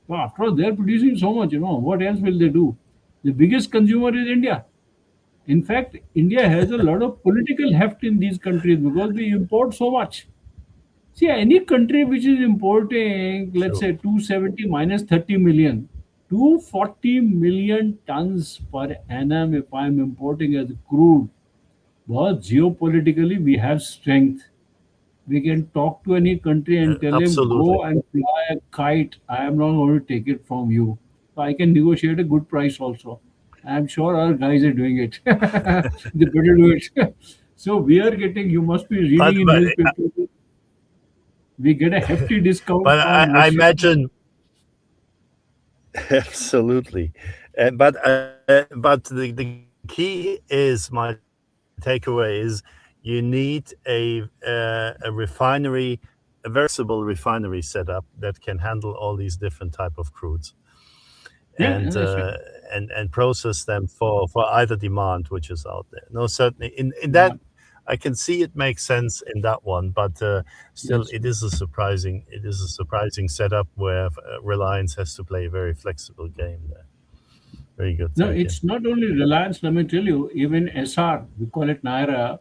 So after all, they're producing so much, what else will they do? The biggest consumer is India. In fact, India has a lot of political heft in these countries because we import so much. See, any country which is importing, let's true. say 270 minus 30 million, 240 million tons per annum if I'm importing as crude. But geopolitically, we have strength. We can talk to any country and tell him, Absolutely. go and fly a kite. I am not going to take it from you. So I can negotiate a good price also. I'm sure our guys are doing it. They better do it. So we are getting, you must be But reading in but newspaper, we get a hefty discount but from I Russia. imagine absolutely. But the key is my takeaway is you need a refinery, a versatile refinery setup that can handle all these different type of crudes Yeah, and that's right. process them for either demand which is out there. No, certainly in Yeah, that I can see it makes sense in that one, but still yes. it is a surprising setup where Reliance has to play a very flexible game there. Very good, No, thank you. it's not only Reliance, let me tell you, even SR, we call it Nayara,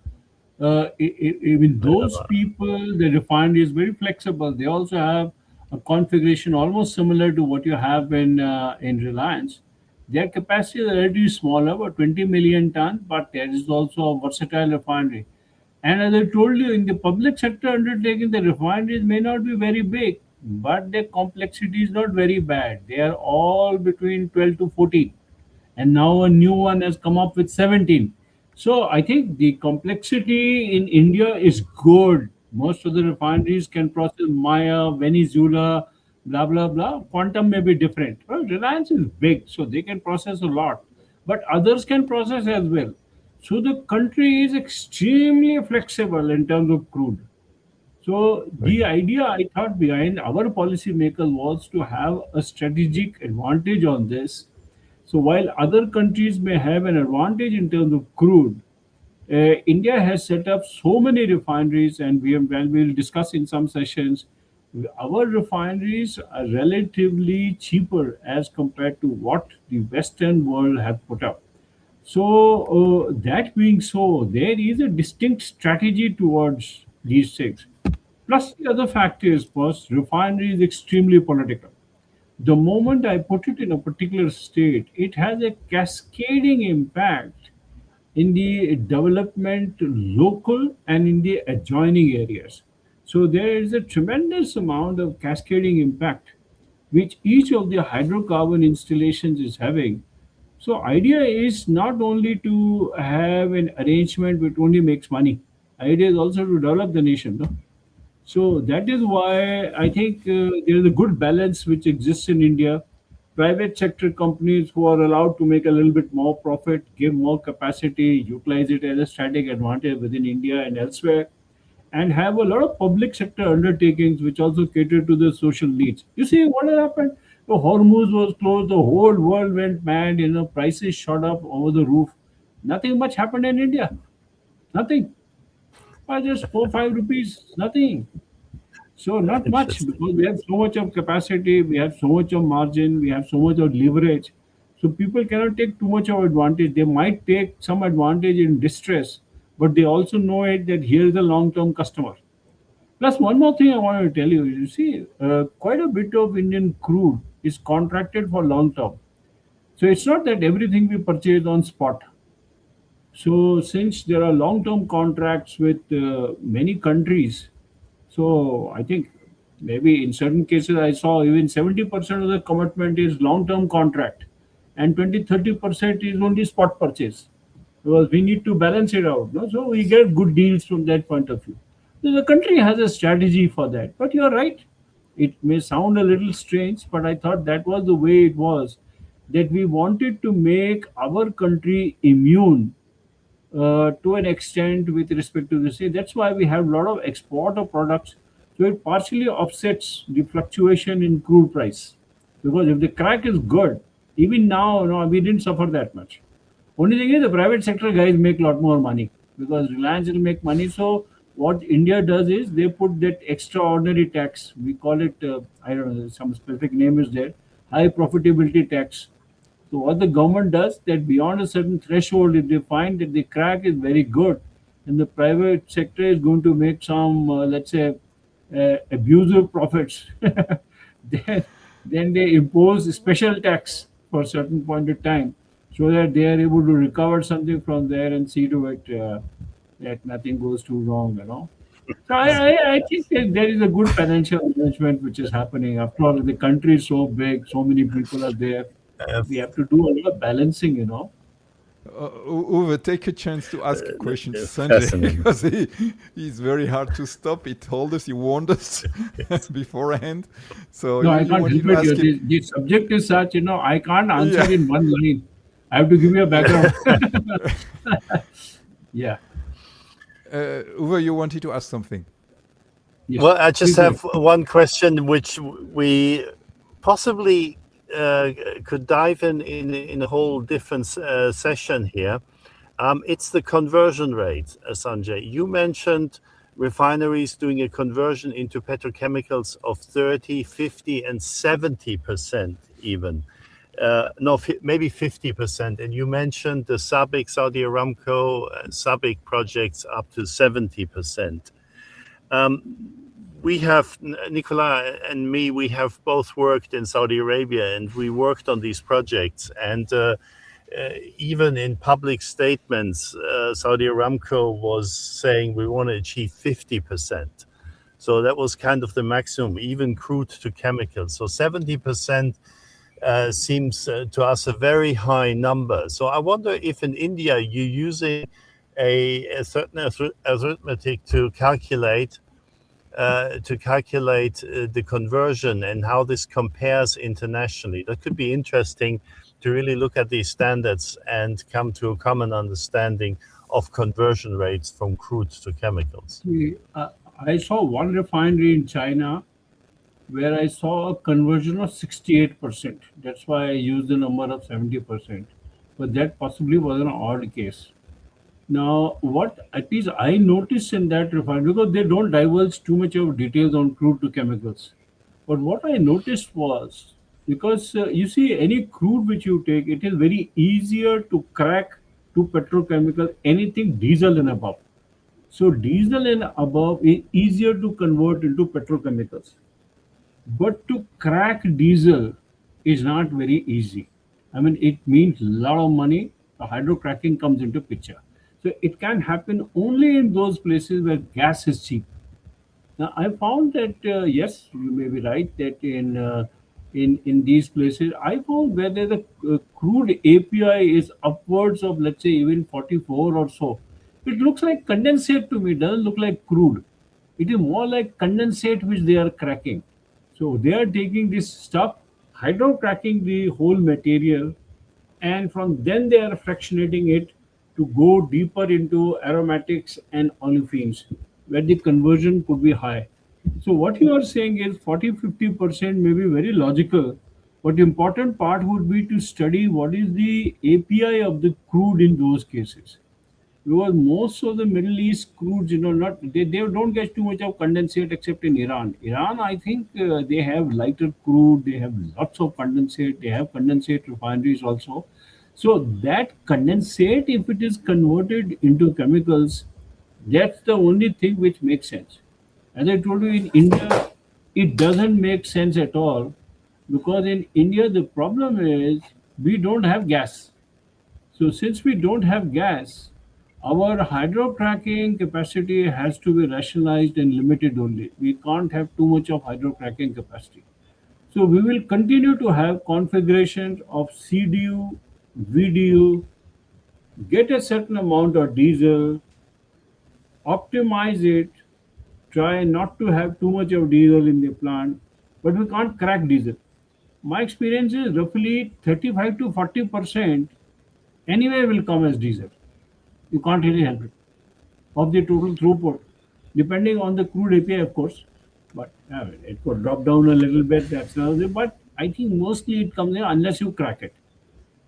even those Wherever. people, the refinery is very flexible. They also have a configuration almost similar to what you have in Reliance. Their capacity is relatively smaller, about 20 million ton, but there is also a versatile refinery. And as I told you, in the public sector undertaking, the refineries may not be very big, but their complexity is not very bad. They are all between 12 to 14, and now a new one has come up with 17. So I think the complexity in India is good. Most of the refineries can process Maya, Venezuela, blah blah blah. Quantum may be different. Well, Reliance is big, so they can process a lot, but others can process as well. So the country is extremely flexible in terms of crude. So Very the good. idea I thought behind our policymakers was to have a strategic advantage on this. So while other countries may have an advantage in terms of crude, India has set up so many refineries, and well, we'll discuss in some sessions. Our refineries are relatively cheaper as compared to what the Western world have put up. So, that being so, there is a distinct strategy towards these things. Plus, the other fact is, first, refinery is extremely political. The moment I put it in a particular state, it has a cascading impact in the development local and in the adjoining areas. So there is a tremendous amount of cascading impact which each of the hydrocarbon installations is having. So idea is not only to have an arrangement which only makes money. Idea is also to develop the nation. No? So that is why I think there is a good balance which exists in India. Private sector companies who are allowed to make a little bit more profit, give more capacity, utilize it as a strategic advantage within India and elsewhere, and have a lot of public sector undertakings which also cater to the social needs. You see what has happened? The Hormuz was closed, the whole world went mad, prices shot up over the roof. Nothing much happened in India. Nothing. By just 4 5 rupees, nothing. So not much Interesting. because we have so much of capacity, we have so much of margin, we have so much of leverage. So people cannot take too much of advantage. They might take some advantage in distress, but they also know it that here is a long-term customer. Plus, one more thing I want to tell you. You see, quite a bit of Indian crude is contracted for long term. So it's not that everything we purchase on spot. So since there are long-term contracts with many countries, so I think maybe in certain cases I saw even 70% of the commitment is long-term contract and 20-30% is only spot purchase because we need to balance it out. No? So we get good deals from that point of view. So the country has a strategy for that. But you're right. It may sound a little strange, but I thought that was the way it was. That we wanted to make our country immune to an extent with respect to the sea. That's why we have a lot of export of products. So it partially offsets the fluctuation in crude price. Because if the crack is good, even now, no, we didn't suffer that much. Only thing is the private sector guys make a lot more money because Reliance will make money. So what India does is they put that extraordinary tax. We call it, I don't know, some specific name is there, high profitability tax. So what the government does that beyond a certain threshold, if they find that the crack is very good, and the private sector is going to make some, let's say, abusive profits, then, then they impose special tax for a certain point of time, so that they are able to recover something from there and see to it that nothing goes too wrong. So I think that there is a good financial management which is happening. After all, the country is so big, so many people are there. Uh, We have to do a lot of balancing. Uwe, take a chance to ask a question to Sanjay Fascinating. because he's very hard to stop. He told us, he warned us beforehand. So No, I you can't wanted help to it. ask him. The subject is such, I can't answer Yeah. in one line. I have to give you a background. Yeah. Uwe, you wanted to ask something. Yes. Well, I just Please go have ahead. one question, which we possibly could dive in a whole different session here. It's the conversion rate, Sanjay. You mentioned refineries doing a conversion into petrochemicals of 30, 50, and 70% even. No, maybe 50%. And you mentioned the SABIC, Saudi Aramco, SABIC projects up to 70%. We have, Nicola and me, we have both worked in Saudi Arabia, and we worked on these projects. And even in public statements, Saudi Aramco was saying we want to achieve 50%. So that was kind of the maximum, even crude to chemicals. So 70% seems to us a very high number. So I wonder if in India you're using a certain arithmetic to calculate the conversion and how this compares internationally. That could be interesting to really look at these standards and come to a common understanding of conversion rates from crude to chemicals. I saw one refinery in China where I saw a conversion of 68%. That's why I used the number of 70%. But that possibly was an odd case. Now, what at least I noticed in that refinery, because they don't divulge too much of details on crude to chemicals. But what I noticed was because you see, any crude which you take, it is very easier to crack to petrochemical anything diesel and above. So diesel and above is easier to convert into petrochemicals. But to crack diesel is not very easy. I mean, it means a lot of money. The hydrocracking comes into picture. So it can happen only in those places where gas is cheap. Now, I found that yes, you may be right that in these places, I found where there's a crude API is upwards of, let's say, even 44 or so. It looks like condensate to me. It doesn't look like crude. It is more like condensate which they are cracking. So they are taking this stuff, hydrocracking the whole material, and from then they are fractionating it to go deeper into aromatics and olefins, where the conversion could be high. So what you are saying is 40-50% may be very logical, but the important part would be to study what is the API of the crude in those cases, because most of the Middle East crudes, not they don't get too much of condensate except in Iran. Iran, I think they have lighter crude, they have lots of condensate, they have condensate refineries also. So that condensate, if it is converted into chemicals, that's the only thing which makes sense. As I told you, in India, it doesn't make sense at all, because in India the problem is we don't have gas. So since we don't have gas, our hydrocracking capacity has to be rationalized and limited only. We can't have too much of hydrocracking capacity. So we will continue to have configurations of CDU, VDU, get a certain amount of diesel, optimize it, try not to have too much of diesel in the plant, but we can't crack diesel. My experience is roughly 35 to 40% anyway will come as diesel. You can't really help it of the total throughput, depending on the crude API, of course. But it could drop down a little bit. That's another. But I think mostly it comes in unless you crack it.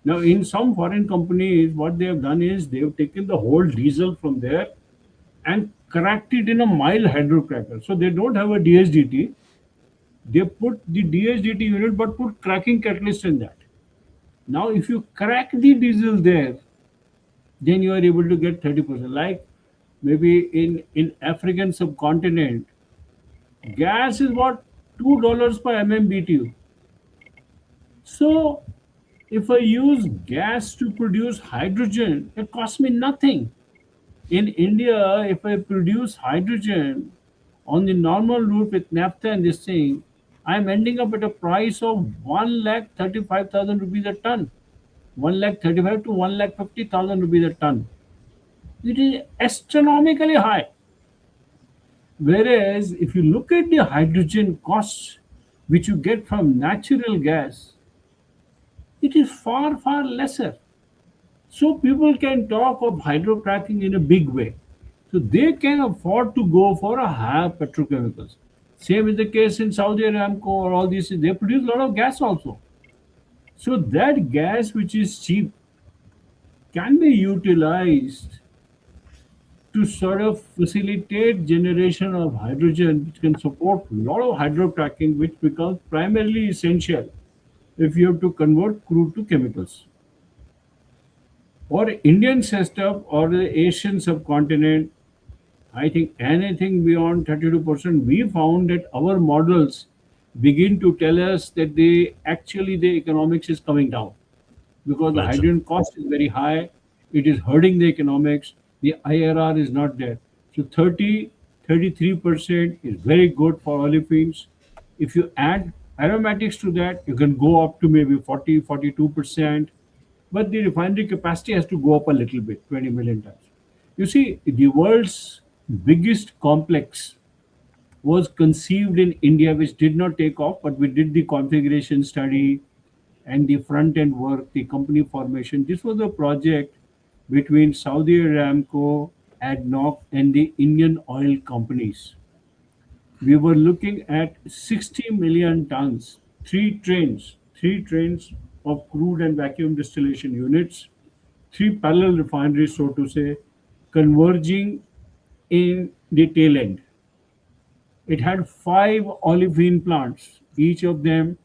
Now, in some foreign companies, what they have done is they have taken the whole diesel from there and cracked it in a mild hydrocracker. So they don't have a DHDT. They put the DHDT unit but put cracking catalyst in that. Now, if you crack the diesel there, then you are able to get 30%. Like maybe in African subcontinent, gas is what $2 per MMBTU. So if I use gas to produce hydrogen, it costs me nothing. In India, if I produce hydrogen on the normal route with naphtha and this thing, I'm ending up at a price of 1,35,000 rupees a ton. 1,35,000 to 1,50,000 rupees a ton. It is astronomically high. Whereas if you look at the hydrogen costs which you get from natural gas, it is far, far lesser. So people can talk of hydrocracking in a big way. So they can afford to go for a higher petrochemicals. Same is the case in Saudi Aramco or all these. They produce a lot of gas also. So that gas which is cheap can be utilized to sort of facilitate generation of hydrogen, which can support a lot of hydrocracking, which becomes primarily essential if you have to convert crude to chemicals. For Indian setup or the Asian subcontinent, I think anything beyond 32%, we found that our models begin to tell us that the economics is coming down because the Imagine. hydrogen cost is very high. It is hurting the economics. The IRR is not there. So 33% is very good for olefins. If you add aromatics to that, you can go up to maybe 42%. But the refinery capacity has to go up a little bit, 20 million tons. You see, the world's biggest complex was conceived in India, which did not take off, but we did the configuration study and the front end work, the company formation. This was a project between Saudi Aramco, ADNOC, and the Indian oil companies. We were looking at 60 million tons, three trains of crude and vacuum distillation units, three parallel refineries, so to say, converging in the tail end. It had five olefin plants, each of them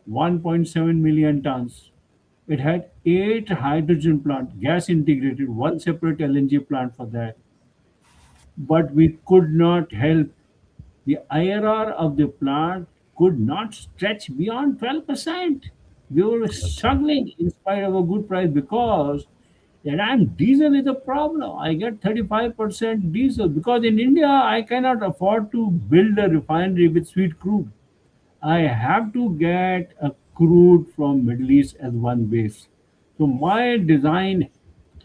1.7 million tons. It had eight hydrogen plants, gas integrated, one separate LNG plant for that. But we could not help. The IRR of the plant could not stretch beyond 12%. We were Imagine. struggling in spite of a good price because the damn diesel is a problem. I get 35% diesel because in India I cannot afford to build a refinery with sweet crude. I have to get a crude from Middle East as one base. So my design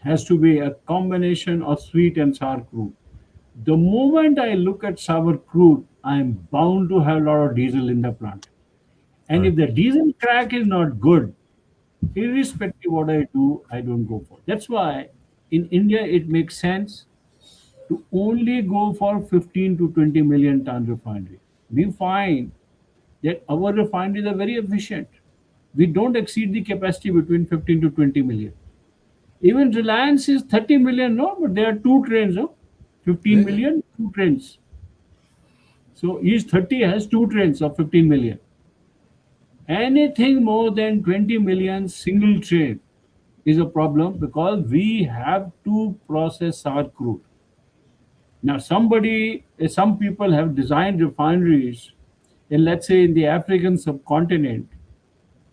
has to be a combination of sweet and sour crude. The moment I look at sour crude, I am bound to have a lot of diesel in the plant. And Right. if the diesel crack is not good, irrespective what I do, I don't go for. That's why in India it makes sense to only go for 15 to 20 million ton refinery. We find that our refineries are very efficient. We don't exceed the capacity between 15 to 20 million. Even Reliance is 30 million, no, but there are two trains, no? 15 Yeah, million, two trains. So each 30 has two trains of 15 million. Anything more than 20 million single train is a problem because we have to process our crude. Now, some people have designed refineries in, let's say, in the African subcontinent,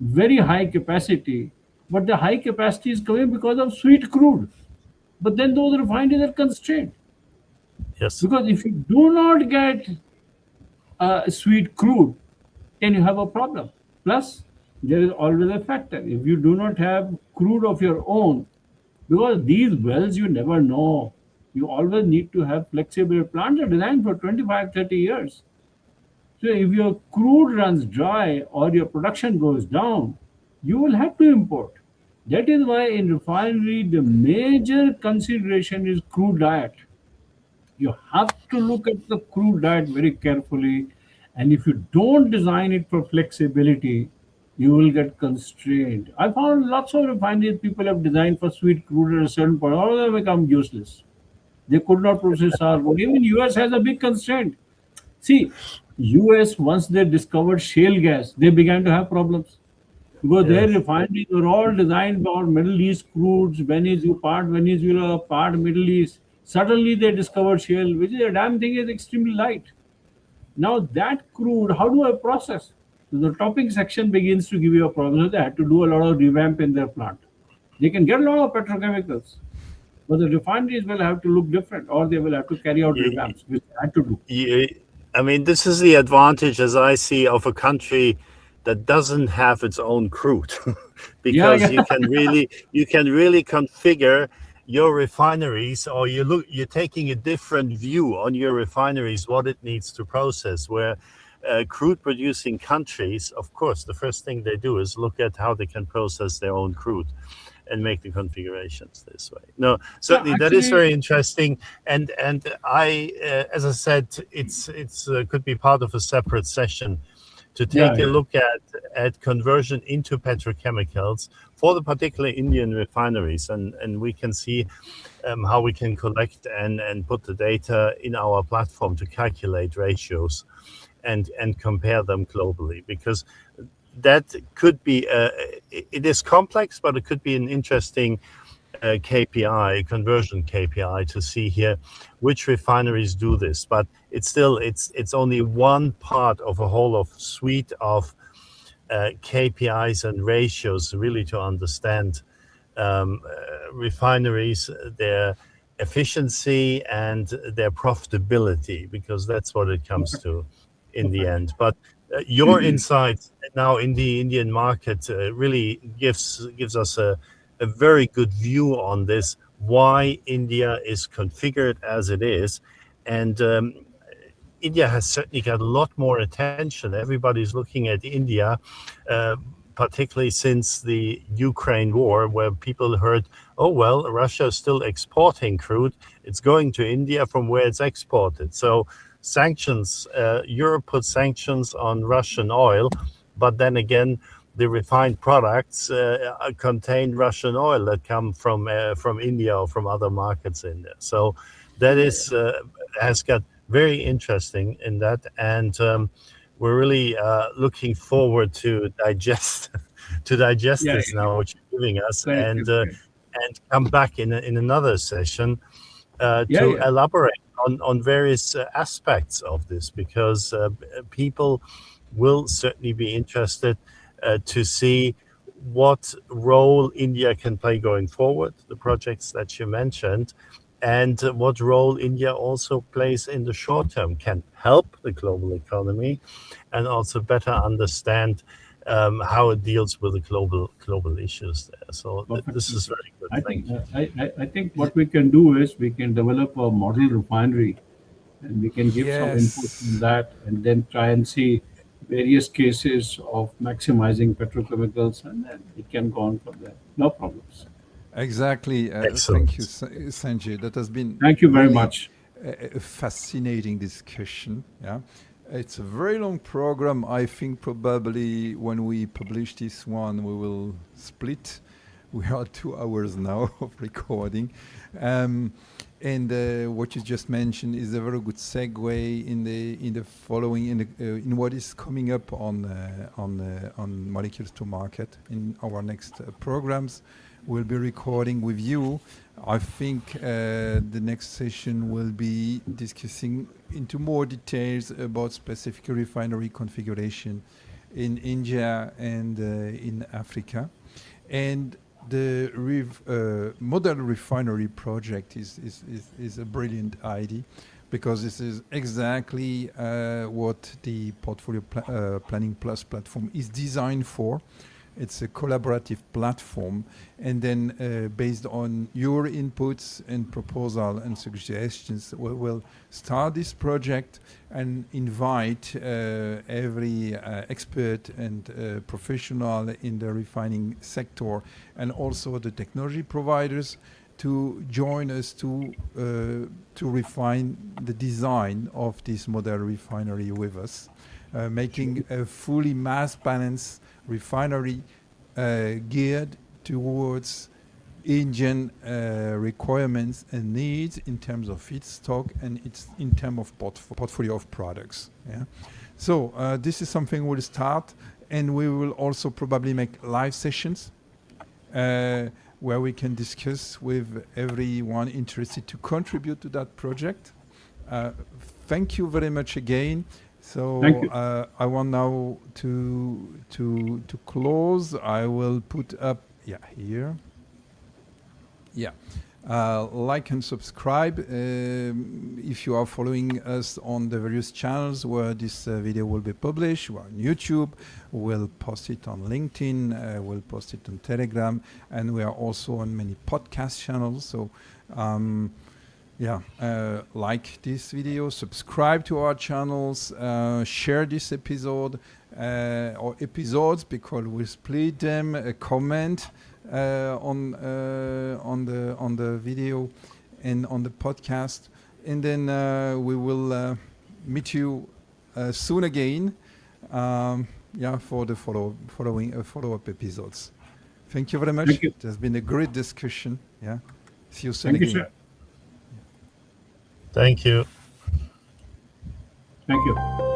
very high capacity, but the high capacity is coming because of sweet crude. But then those refineries are constrained Yes. because if you do not get sweet crude, then you have a problem. Plus, there is always a factor. If you do not have crude of your own, because these wells you never know, you always need to have flexible plants are designed for 25, 30 years. So if your crude runs dry or your production goes down, you will have to import. That is why in refinery the major consideration is crude diet. You have to look at the crude diet very carefully, and if you don't design it for flexibility, you will get constrained. I found lots of refineries people have designed for sweet crude at a certain point. All of them become useless. They could not process our gold. Even US has a big constraint. See, US, once they discovered shale gas, they began to have problems because their Yes. refineries were all designed for Middle East crudes, Venezuela, part Venezuela, part Middle East. Suddenly they discovered shale, which is a damn thing is extremely light. Now that crude, how do I process? So the topping section begins to give you a problem. So they had to do a lot of revamp in their plant. They can get a lot of petrochemicals, but the refineries will have to look different, or they will have to carry out You, revamps, which they had to do. you, I mean, this is the advantage, as I see, of a country that doesn't have its own crude, Yeah, because yeah. you can really configure your refineries, or you're taking a different view on your refineries, what it needs to process. Where crude producing countries, of course, the first thing they do is look at how they can process their own crude and make the configurations this way. No, Yeah, certainly that is actually, very interesting, and I, as I said, it's could be part of a separate session to yeah, take a look at conversion into petrochemicals for the particular Indian refineries, and we can see how we can collect and put the data in our platform to calculate ratios and compare them globally, because that could be it is complex, but it could be an interesting KPI, conversion KPI, to see here which refineries do this. But it's only one part of a whole of suite of KPIs and ratios, really, to understand refineries, their efficiency and their profitability, because that's what it comes to in the perfect. end. But your insights now in the Indian market really gives us a very good view on this, why India is configured as it is. And India has certainly got a lot more attention. Everybody's looking at India, uh, particularly since the Ukraine war, where people heard, oh, well, Russia is still exporting crude. It's going to India from where it's exported. So sanctions, Europe put sanctions on Russian oil, but then again, the refined products contain Russian oil that come from India or from other markets in there. So that Yeah, is has got very interesting in that, and we're really looking forward to digest yeah, this now, what you're giving us, correct, correct, correct. and come back in another session Yeah, to yeah. elaborate on various aspects of this, because people will certainly be interested to see what role India can play going forward, the projects that you mentioned, and what role India also plays in the short term, can help the global economy, and also better understand how it deals with the global issues there. So this Perfectly is said. very good. I Thank think you. I think what we can do is we can develop a model refinery, and we can give some input on Yes, that, and then try and see various cases of maximizing petrochemicals, and then it can go on from there. No problems. exactly. Thank you, Excellent. Sanjay. That has been Thank you very really much. a fascinating discussion. Yeah, it's a very long program. I think probably when we publish this one, we will split. We are 2 hours now of recording. Um, and what you just mentioned is a very good segue in the following in what is coming up on molecules to market in our next programs. We'll be recording with you. I think the next session will be discussing into more details about specific refinery configuration in India and in Africa. And the model refinery project is a brilliant idea, because this is exactly what the Portfolio Planning Plus platform is designed for. It's a collaborative platform, and then based on your inputs and proposal and suggestions, we will start this project and invite every expert and professional in the refining sector, and also the technology providers, to join us to refine the design of this model refinery with us, making a fully mass balanced refinery geared towards Indian requirements and needs in terms of feedstock and in terms of portfolio of products. Yeah. So this is something we'll start, and we will also probably make live sessions where we can discuss with everyone interested to contribute to that project. Thank you very much again. So Thank you. I want now to close. I will put up here. Yeah. Like and subscribe if you are following us on the various channels where this video will be published. We're on YouTube, we'll post it on LinkedIn, we'll post it on Telegram, and we are also on many podcast channels. So like this video, subscribe to our channels, share this episode or episodes, because we split them, comment on the video and on the podcast, and then we will meet you soon again for the follow-up episodes. Thank you very much. Thank you. It has been a great discussion. See you soon Thank you, again. sir. Thank you. Thank you.